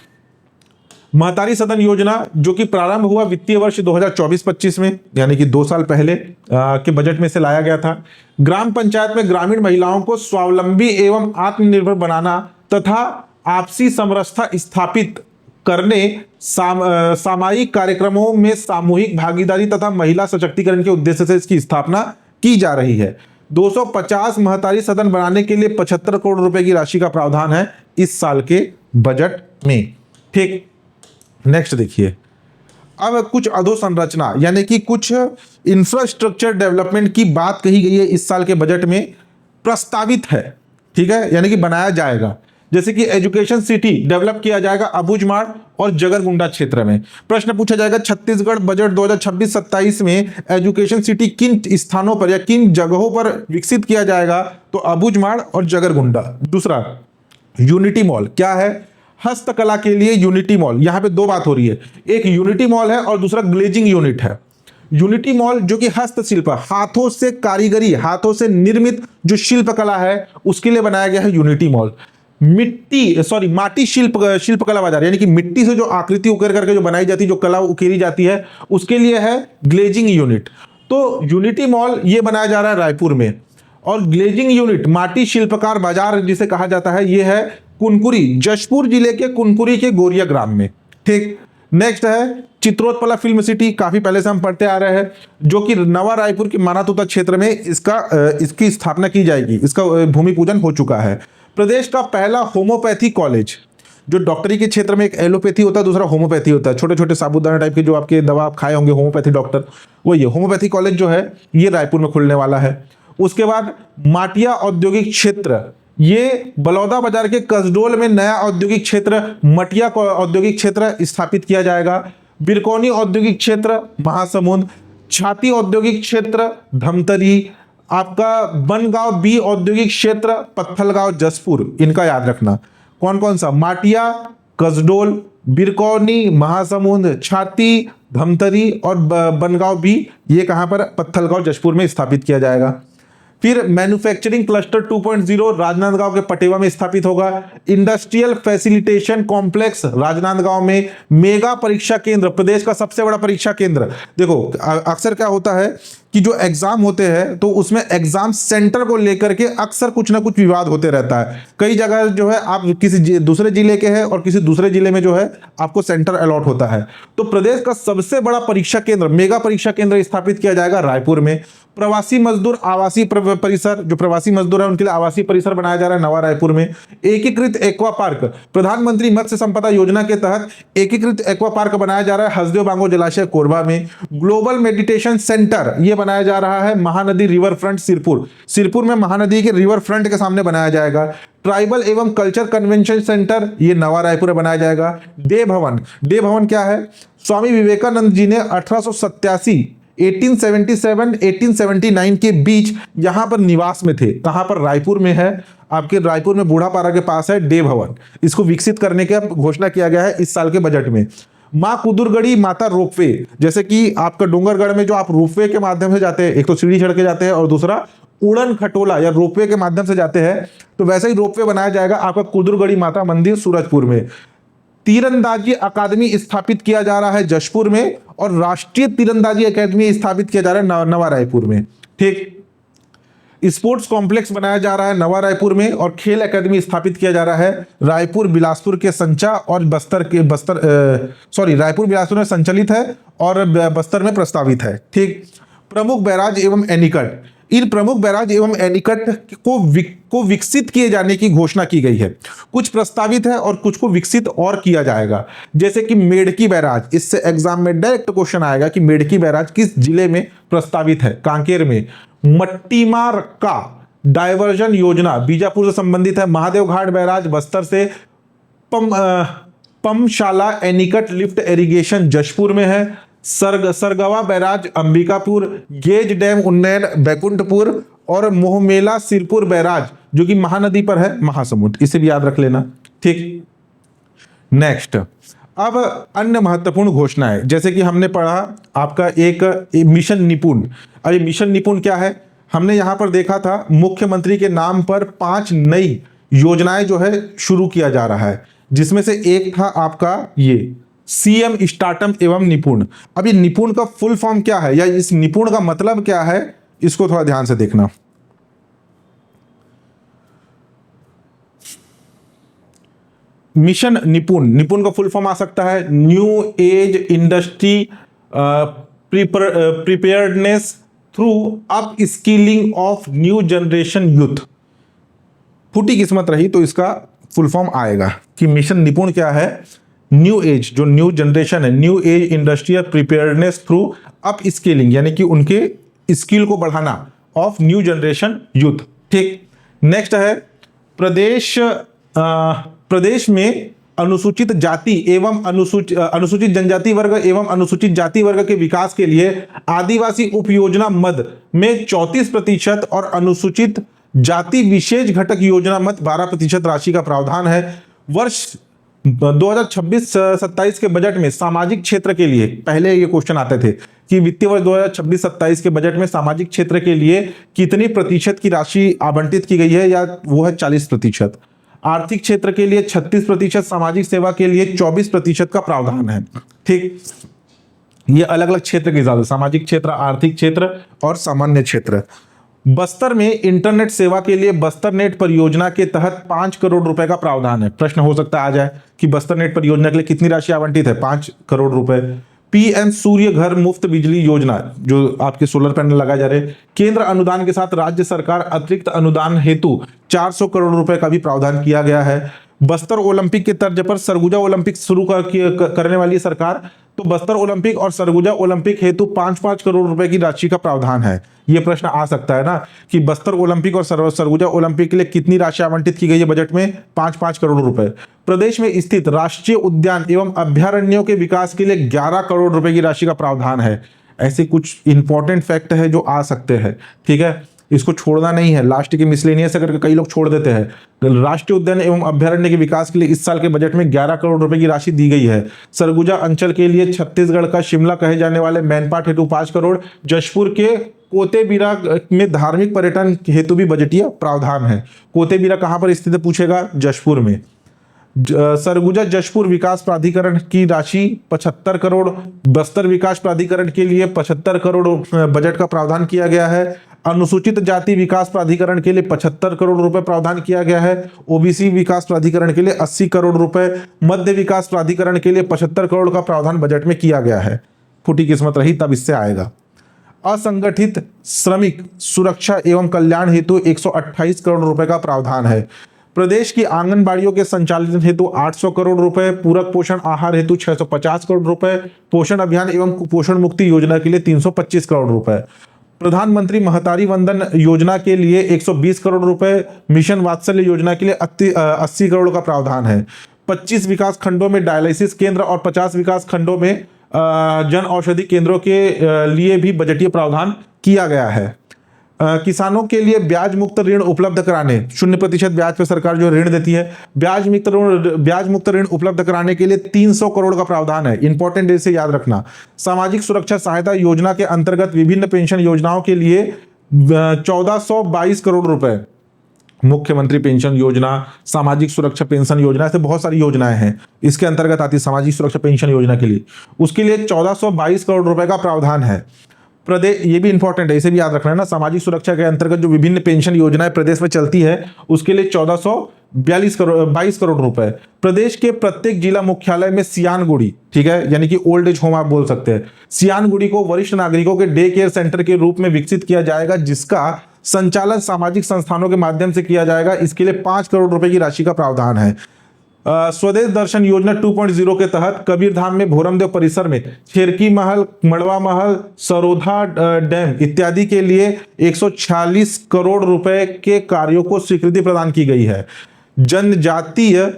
महतारी सदन योजना जो कि प्रारंभ हुआ वित्तीय वर्ष 2024-25 में, यानी कि 2 साल पहले के बजट में से लाया गया था। ग्राम पंचायत में ग्रामीण महिलाओं को स्वावलंबी एवं आत्मनिर्भर बनाना तथा आपसी समरसता स्थापित करने, सामायिक कार्यक्रमों में सामूहिक भागीदारी तथा महिला सशक्तिकरण के उद्देश्य से इसकी स्थापना की जा रही है। 250 महतारी सदन बनाने के लिए 75 करोड़ रुपए की राशि का प्रावधान है इस साल के बजट में। ठीक, नेक्स्ट देखिए, अब कुछ अधोसंरचना यानी कि कुछ इंफ्रास्ट्रक्चर डेवलपमेंट की बात कही गई है इस साल के बजट में, प्रस्तावित है। ठीक है, यानी कि बनाया जाएगा। जैसे कि एजुकेशन सिटी डेवलप किया जाएगा अबूझमाड़ और जगरगुंडा क्षेत्र में। प्रश्न पूछा जाएगा छत्तीसगढ़ बजट 2026-27 में एजुकेशन सिटी किन स्थानों पर या किन जगहों पर विकसित किया जाएगा, तो अबूझमाड़ और जगरगुंडा। दूसरा, यूनिटी मॉल क्या है, हस्तकला के लिए यूनिटी मॉल। यहां पे दो बात हो रही है, एक यूनिटी मॉल है और दूसरा ग्लेजिंग यूनिट है। यूनिटी मॉल जो कि हस्तशिल्प, हाथों से कारीगरी, हाथों से निर्मित जो शिल्पकला है उसके लिए बनाया गया है यूनिटी मॉल। माटी शिल्पकला बाजार यानी कि मिट्टी से जो आकृति उकेर करके जो बनाई जाती है, जो कला उकेरी जाती है, उसके लिए है ग्लेजिंग यूनिट। तो यूनिटी मॉल ये बनाया जा रहा है रायपुर में, और ग्लेजिंग यूनिट माटी शिल्पकार बाजार जिसे कहा जाता है, ये है कुनकुरी, जशपुर जिले के कुनकुरी के गोरिया ग्राम में। ठीक, नेक्स्ट है चित्रोत्पला फिल्म सिटी, काफी पहले से हम पढ़ते आ रहे हैं, जो कि नवा रायपुर के मानातुता क्षेत्र में इसकी स्थापना की जाएगी, इसका भूमि पूजन हो चुका है। प्रदेश का पहला होम्योपैथी कॉलेज, जो डॉक्टरी के क्षेत्र में एक एलोपैथी होता है, दूसरा होम्योपैथी होता है, छोटे छोटे साबुदाना टाइप के जो आपके दवा आप खाए होंगे होम्योपैथी डॉक्टर, वो ये होम्योपैथी कॉलेज जो है ये रायपुर में खुलने वाला है। उसके बाद माटिया औद्योगिक क्षेत्र, ये बलौदा बाजार के कसडोल में नया औद्योगिक क्षेत्र मटिया औद्योगिक क्षेत्र स्थापित किया जाएगा। बिरकोनी औद्योगिक क्षेत्र महासमुंद, छाती औद्योगिक क्षेत्र धमतरी, आपका बनगांव बी औद्योगिक क्षेत्र पत्थलगांव जसपुर। इनका याद रखना, कौन कौन सा, माटिया, कसडोल, बिरकोनी, महासमुंद, छाती, धमतरी और बनगांव बी, ये कहां पर, पत्थलगांव जसपुर में स्थापित किया जाएगा। फिर मैन्युफैक्चरिंग क्लस्टर 2.0 राजनांदगांव के पटेवा में स्थापित होगा। इंडस्ट्रियल फैसिलिटेशन कॉम्प्लेक्स राजनांदगांव में। मेगा परीक्षा केंद्र, प्रदेश का सबसे बड़ा परीक्षा केंद्र। देखो अक्सर क्या होता है कि जो एग्जाम होते हैं तो उसमें एग्जाम सेंटर को लेकर के अक्सर कुछ ना कुछ विवाद होते रहता है। कई जगह जो है आप किसी दूसरे जिले के हैं और किसी दूसरे जिले में जो है आपको सेंटर अलॉट होता है, तो प्रदेश का सबसे बड़ा परीक्षा केंद्र, मेगा परीक्षा केंद्र स्थापित किया जाएगा रायपुर में। प्रवासी मजदूर आवासीय परिसर, जो प्रवासी मजदूर है उनके लिए आवासीय परिसर बनाया जा रहा है नवा रायपुर में। एकीकृत एक्वा पार्क, प्रधानमंत्री मत्स्य संपदा योजना के तहत एकीकृत एक्वा पार्क बनाया जा रहा है हसदेव बांगो जलाशय कोरबा में। ग्लोबल मेडिटेशन सेंटर ये बनाया जा रहा है महानदी रिवर फ्रंट सिरपुर में, महानदी के रिवर फ्रंट के सामने बनाया जाएगा। ट्राइबल एवं कल्चर कन्वेंशन सेंटर ये नवा रायपुर में बनाया जाएगा। डे भवन क्या है, स्वामी विवेकानंद जी ने 1879 के बीच यहां पर निवास में थे। कहां पर, रायपुर में है, आपके रायपुर में बूढ़ापारा के पास है डे भवन। इसको विकसित करने की घोषणा किया गया है इस साल के बजट में। मां कुदुरगढ़ी माता रोपवे, जैसे कि आपका डोंगरगढ़ में जो आप रोपवे के माध्यम से जाते हैं, एक तो सीढ़ी चढ़ के जाते हैं और दूसरा उड़न खटोला या रोपवे के माध्यम से जाते हैं, तो वैसे ही रोपवे बनाया जाएगा आपका कुदुरगढ़ी माता मंदिर सूरजपुर में। तीरंदाजी अकादमी स्थापित किया जा रहा है जशपुर में, और राष्ट्रीय तीरंदाजी अकादमी स्थापित किया जा रहा है नवा रायपुर में। ठीक, स्पोर्ट्स कॉम्प्लेक्स बनाया जा रहा है नवा रायपुर में, और खेल अकादमी स्थापित किया जा रहा है रायपुर बिलासपुर के संचा और रायपुर बिलासपुर में संचालित है और बस्तर में प्रस्तावित है। ठीक, प्रमुख बैराज एवं एनीकट, इन प्रमुख बैराज एवं एनीकट को विकसित किए जाने की घोषणा की गई है। कुछ प्रस्तावित है और कुछ को विकसित और किया जाएगा। जैसे कि मेडकी बैराज, इससे एग्जाम में डायरेक्ट क्वेश्चन आएगा कि मेडकी बैराज किस जिले में प्रस्तावित है, कांकेर में। मट्टीमार का डायवर्जन योजना बीजापुर से संबंधित है। महादेव घाट बैराज बस्तर से। पमशाला एनीकट लिफ्ट इरिगेशन जशपुर में है। सरगवा बैराज अंबिकापुर। गेज डैम उन्नयन बैकुंठपुर, और मोहमेला सिरपुर बैराज जो कि महानदी पर है महासमुंद। इसे भी याद रख लेना। ठीक, नेक्स्ट, अब अन्य महत्वपूर्ण घोषणाएं, जैसे कि हमने पढ़ा आपका एक मिशन निपुण। अरे मिशन निपुण क्या है, हमने यहां पर देखा था मुख्यमंत्री के नाम पर 5 नई योजनाएं जो है शुरू किया जा रहा है, जिसमें से एक था आपका ये सीएम स्टार्टअप एवं निपुण। अब ये निपुण का फुल फॉर्म क्या है या इस निपुण का मतलब क्या है, इसको थोड़ा ध्यान से देखना। मिशन निपुण, निपुण का फुल फॉर्म आ सकता है new age industry preparedness through up skilling of new generation youth. फूटी किस्मत रही तो इसका फुल फॉर्म आएगा कि मिशन निपुण क्या है, न्यू एज, जो न्यू जनरेशन है, new age industrial preparedness through up skilling, यानी कि उनके स्किल को बढ़ाना ऑफ न्यू जनरेशन यूथ। ठीक, नेक्स्ट है प्रदेश में अनुसूचित जाति एवं अनुसूचित जनजाति वर्ग एवं अनुसूचित जाति वर्ग के विकास के लिए आदिवासी उपयोजना मद में 34% और अनुसूचित जाति विशेष घटक योजना मद 12% राशि का प्रावधान है। वर्ष 2026-27 के बजट में सामाजिक क्षेत्र के लिए, पहले ये क्वेश्चन आते थे कि वित्तीय वर्ष 2026-27 के बजट में सामाजिक क्षेत्र के लिए कितनी प्रतिशत की राशि आवंटित की गई है, या वो है 40%। आर्थिक क्षेत्र के लिए 36%, सामाजिक सेवा के लिए 24% का प्रावधान है। ठीक, ये अलग अलग क्षेत्र के हिसाब से, सामाजिक क्षेत्र, आर्थिक क्षेत्र और सामान्य क्षेत्र। बस्तर में इंटरनेट सेवा के लिए बस्तर नेट परियोजना के तहत 5 करोड़ रुपए का प्रावधान है। प्रश्न हो सकता आ जाए कि बस्तर नेट परियोजना के लिए कितनी राशि आवंटित है, 5 करोड़ रुपए। पीएम सूर्य घर मुफ्त बिजली योजना, जो आपके सोलर पैनल लगाए जा रहे, केंद्र अनुदान के साथ राज्य सरकार अतिरिक्त अनुदान हेतु 400 करोड़ रुपए का भी प्रावधान किया गया है। बस्तर ओलंपिक के तर्ज पर सरगुजा ओलंपिक शुरू करने वाली सरकार, तो बस्तर ओलंपिक और सरगुजा ओलंपिक हेतु 5-5 करोड़ रुपए की राशि का प्रावधान है। यह प्रश्न आ सकता है ना कि बस्तर ओलंपिक और सरगुजा ओलंपिक के लिए कितनी राशि आवंटित की गई है बजट में, 5-5 करोड़ रुपए। प्रदेश में स्थित राष्ट्रीय उद्यान एवं अभ्यारण्यों के विकास के लिए 11 करोड़ रुपए की राशि का प्रावधान है। ऐसे कुछ इंपॉर्टेंट फैक्ट है जो आ सकते हैं। ठीक है, इसको छोड़ना नहीं है, लास्ट के मिसलेनियस करके कई लोग छोड़ देते हैं। राष्ट्रीय उद्यान एवं अभ्यारण्य के विकास के लिए इस साल के बजट में 11 करोड़ रुपए की राशि दी गई है। सरगुजा अंचल के लिए छत्तीसगढ़ का शिमला कहे जाने वाले मैनपाट हेतु 5 करोड़, जशपुर के कोतेबीरा में धार्मिक पर्यटन हेतु भी बजटीय प्रावधान है। कोतेबीरा कहां पर स्थित है पूछेगा, जशपुर में। सरगुजा जशपुर विकास प्राधिकरण की राशि 75 करोड़, बस्तर विकास प्राधिकरण के लिए 75 करोड़ बजट का प्रावधान किया गया है। अनुसूचित जाति विकास प्राधिकरण के लिए 75 करोड़ रुपए प्रावधान किया गया है। ओबीसी विकास प्राधिकरण के लिए 80 करोड़ रुपए, मध्य विकास प्राधिकरण के लिए 75 करोड़ का प्रावधान बजट में किया गया है। फूटी किस्मत रही तब इससे आएगा। असंगठित श्रमिक सुरक्षा एवं कल्याण हेतु 128 करोड़ रुपए का प्रावधान है। प्रदेश की आंगनबाड़ियों के संचालन हेतु 800 करोड़ रुपए, पूरक पोषण आहार हेतु 650 करोड़ रुपए, पोषण अभियान एवं कुपोषण मुक्ति योजना के लिए 325 करोड़ रुपए, प्रधानमंत्री महतारी वंदन योजना के लिए 120 करोड़ रुपए, मिशन वात्सल्य योजना के लिए 80 करोड़ का प्रावधान है। 25 विकास खंडों में डायलिसिस केंद्र और 50 विकास खंडों में जन औषधि केंद्रों के लिए भी बजटीय प्रावधान किया गया है। किसानों के लिए ब्याज मुक्त ऋण उपलब्ध कराने, 0% ब्याज पर सरकार जो ऋण देती है, ब्याज मुक्त ऋण उपलब्ध कराने के लिए 300 करोड़ का प्रावधान है। इंपॉर्टेंट इसे याद रखना। सामाजिक सुरक्षा सहायता योजना के अंतर्गत विभिन्न पेंशन योजनाओं के लिए 1422 करोड़ रुपए, मुख्यमंत्री पेंशन योजना, सामाजिक सुरक्षा पेंशन योजना, ऐसे बहुत सारी योजनाएं हैं इसके अंतर्गत आती है। सामाजिक सुरक्षा पेंशन योजना के लिए, उसके लिए 1422 करोड़ रुपए का प्रावधान है। प्रदेश, ये भी इंपॉर्टेंट है, इसे भी याद रखना है ना। सामाजिक सुरक्षा के अंतर्गत जो विभिन्न पेंशन योजनाएं प्रदेश में चलती है उसके लिए 22 करोड़ रुपए। प्रदेश के प्रत्येक जिला मुख्यालय में सियानगुड़ी, ठीक है, यानी कि ओल्ड एज होम आप बोल सकते हैं, सियानगुड़ी को वरिष्ठ नागरिकों के डे केयर सेंटर के रूप में विकसित किया जाएगा, जिसका संचालन सामाजिक संस्थानों के माध्यम से किया जाएगा। इसके लिए 5 करोड़ रुपए की राशि का प्रावधान है। स्वदेश दर्शन योजना 2.0 के तहत कबीरधाम में भोरमदेव परिसर में छेरकी महल, मड़वा महल, सरोधा डैम इत्यादि के लिए 146 करोड़ रुपए के कार्यों को स्वीकृति प्रदान की गई है। जनजातीय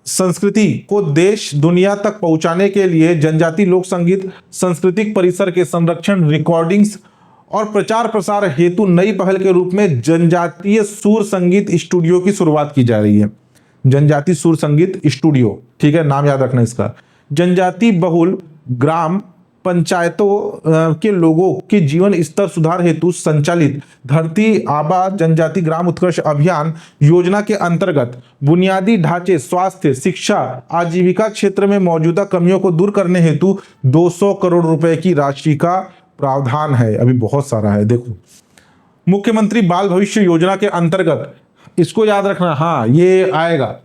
संस्कृति को देश दुनिया तक पहुंचाने के लिए जनजाति लोक संगीत सांस्कृतिक परिसर के संरक्षण, रिकॉर्डिंग्स और प्रचार प्रसार हेतु नई पहल के रूप में जनजातीय सुर संगीत स्टूडियो की शुरुआत की जा रही है। जनजाति सुर संगीत स्टूडियो, ठीक है, नाम याद रखना इसका। जनजाति बहुल ग्राम पंचायतों के लोगों के जीवन स्तर सुधार हेतु संचालित धरती आबा जनजाति ग्राम उत्कर्ष अभियान योजना के अंतर्गत बुनियादी ढांचे, स्वास्थ्य, शिक्षा, आजीविका क्षेत्र में मौजूदा कमियों को दूर करने हेतु 200 करोड़ रुपए की राशि का प्रावधान है। अभी बहुत सारा है, देखो। मुख्यमंत्री बाल भविष्य योजना के अंतर्गत, इसको याद रखना, हाँ ये आएगा।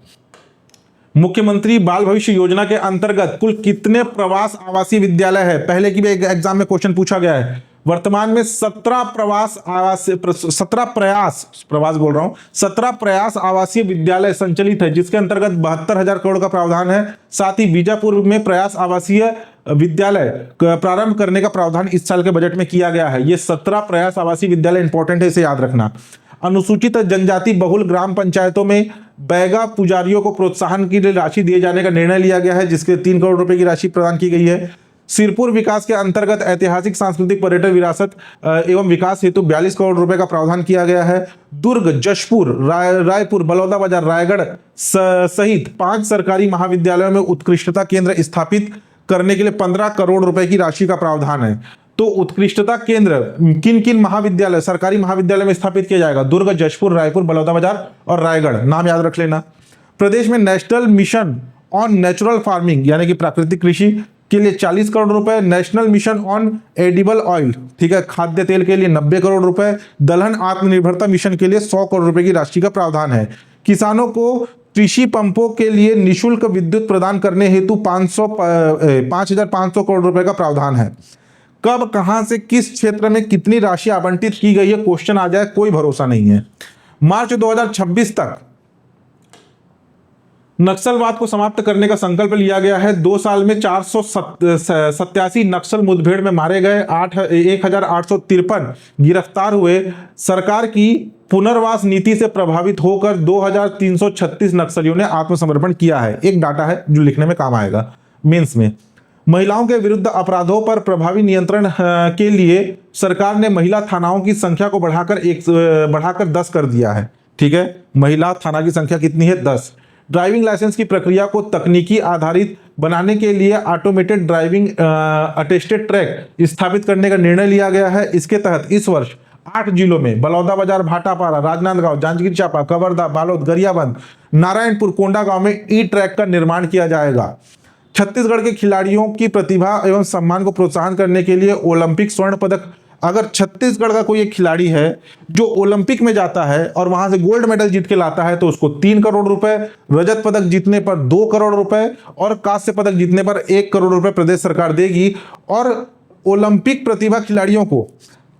मुख्यमंत्री बाल भविष्य योजना के अंतर्गत कुल कितने प्रवास आवासीय विद्यालय है? पहले की भी एग्जाम में क्वेश्चन पूछा गया है। वर्तमान में 17 प्रयास आवासीय विद्यालय संचालित है, जिसके अंतर्गत 72,000 करोड़ का प्रावधान है। साथ ही बीजापुर में प्रयास आवासीय विद्यालय प्रारंभ करने का प्रावधान इस साल के बजट में किया गया है। ये 17 प्रयास आवासीय विद्यालय इंपॉर्टेंट है, इसे याद रखना। अनुसूचित जनजाति बहुल ग्राम पंचायतों में बैगा पुजारियों को प्रोत्साहन के लिए राशि दिए जाने का निर्णय लिया गया है, जिसके 3 करोड़ रुपए की राशि प्रदान की गई है। सिरपुर विकास के अंतर्गत ऐतिहासिक सांस्कृतिक पर्यटन विरासत एवं विकास हेतु 42 करोड़ रुपए का प्रावधान किया गया है। दुर्ग, जशपुर, रायपुर, बलौदाबाजार, रायगढ़ सहित 5 सरकारी महाविद्यालयों में उत्कृष्टता केंद्र स्थापित करने के लिए 15 करोड़ रुपए की राशि का प्रावधान है। तो उत्कृष्टता केंद्र किन किन महाविद्यालय, सरकारी महाविद्यालय में स्थापित किया जाएगा? दुर्ग, जशपुर, रायपुर, बलौदाबाजार और रायगढ़, नाम याद रख लेना। प्रदेश में national mission on natural farming यानी कि प्राकृतिक कृषि के लिए 40 करोड़ रुपए, national mission on edible oil, ठीक है, खाद्य तेल के लिए 90 करोड़ रुपए, दलहन आत्मनिर्भरता मिशन के लिए 100 करोड़ रुपए की राशि का प्रावधान है। किसानों को कृषि पंपों के लिए निःशुल्क विद्युत प्रदान करने हेतु 5,500 करोड़ रुपए का प्रावधान है। कब, कहां से, किस क्षेत्र में कितनी राशि आवंटित की गई है, क्वेश्चन आ जाए, कोई भरोसा नहीं है। मार्च 2026 तक नक्सलवाद को समाप्त करने का संकल्प लिया गया है। 2 साल में 487 नक्सल मुठभेड़ में मारे गए, 1,853 गिरफ्तार हुए। सरकार की पुनर्वास नीति से प्रभावित होकर 2,336 नक्सलियों ने आत्मसमर्पण किया है। एक डाटा है जो लिखने में काम आएगा मेंस में। महिलाओं के विरुद्ध अपराधों पर प्रभावी नियंत्रण के लिए सरकार ने महिला थानाओं की संख्या को बढ़ाकर 10 कर दिया है। ठीक है, महिला थाना की संख्या कितनी है? 10। ड्राइविंग लाइसेंस की प्रक्रिया को तकनीकी आधारित बनाने के लिए ऑटोमेटेड ड्राइविंग अटेस्टेड ट्रैक स्थापित करने का निर्णय लिया गया है। इसके तहत इस वर्ष 8 जिलों में बलौदाबाजार, भाटापारा, राजनांदगांव, जांजगीर चांपा, कवर्धा, बालोद, गरियाबंद, नारायणपुर, कोंडागांव में ई ट्रैक का निर्माण किया जाएगा। छत्तीसगढ़ के खिलाड़ियों की प्रतिभा एवं सम्मान को प्रोत्साहन करने के लिए ओलंपिक स्वर्ण पदक, अगर छत्तीसगढ़ का कोई एक खिलाड़ी है जो ओलंपिक में जाता है और वहां से गोल्ड मेडल जीत के लाता है तो उसको 3 करोड़ रुपए, रजत पदक जीतने पर 2 करोड़ रुपए और कांस्य पदक जीतने पर 1 करोड़ रुपए प्रदेश सरकार देगी। और ओलंपिक प्रतिभा खिलाड़ियों को,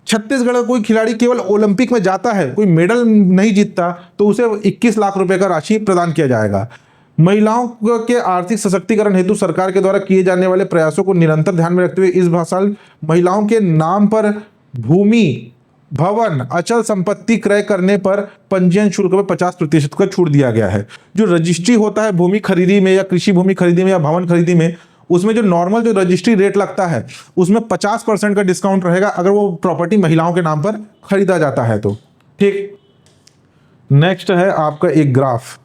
छत्तीसगढ़ का कोई खिलाड़ी केवल ओलंपिक में जाता है, कोई मेडल नहीं जीतता, तो उसे 21 लाख रुपए का राशि प्रदान किया जाएगा। महिलाओं के आर्थिक सशक्तिकरण हेतु सरकार के द्वारा किए जाने वाले प्रयासों को निरंतर ध्यान में रखते हुए इस साल महिलाओं के नाम पर भूमि, भवन, अचल संपत्ति क्रय करने पर पंजीयन शुल्क में 50% का छूट दिया गया है। जो रजिस्ट्री होता है भूमि खरीदी में या कृषि भूमि खरीदी में या भवन खरीदी में, उसमें जो नॉर्मल जो रजिस्ट्री रेट लगता है उसमें 50% का डिस्काउंट रहेगा अगर वो प्रॉपर्टी महिलाओं के नाम पर खरीदा जाता है तो। ठीक, नेक्स्ट है आपका एक ग्राफ,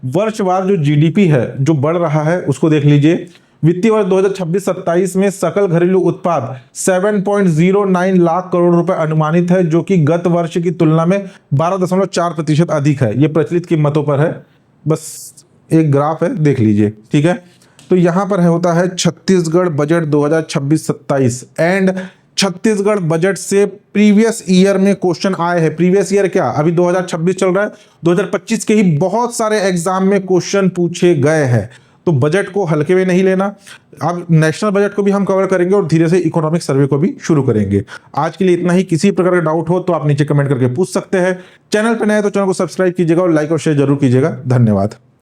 वर्षवार जो जीडीपी है जो बढ़ रहा है उसको देख लीजिए। वित्तीय वर्ष 2026-27 में सकल घरेलू उत्पाद 7.09 लाख करोड़ रुपए अनुमानित है, जो कि गत वर्ष की तुलना में 12.4% अधिक है। ये प्रचलित कीमतों पर है, बस एक ग्राफ है, देख लीजिए। ठीक है, तो यहां पर होता है Chhattisgarh budget 2026-27 and Chhattisgarh budget से प्रीवियस ईयर में क्वेश्चन आए हैं। प्रीवियस ईयर क्या, अभी 2026 चल रहा है, 2025 के ही बहुत सारे एग्जाम में क्वेश्चन पूछे गए हैं। तो बजट को हल्के में नहीं लेना। अब नेशनल बजट को भी हम कवर करेंगे और धीरे से इकोनॉमिक सर्वे को भी शुरू करेंगे। आज के लिए इतना ही। किसी प्रकार का डाउट हो तो आप नीचे कमेंट करके पूछ सकते हैं। चैनल पर नए तो चैनल को सब्सक्राइब कीजिएगा और लाइक और शेयर जरूर कीजिएगा। धन्यवाद।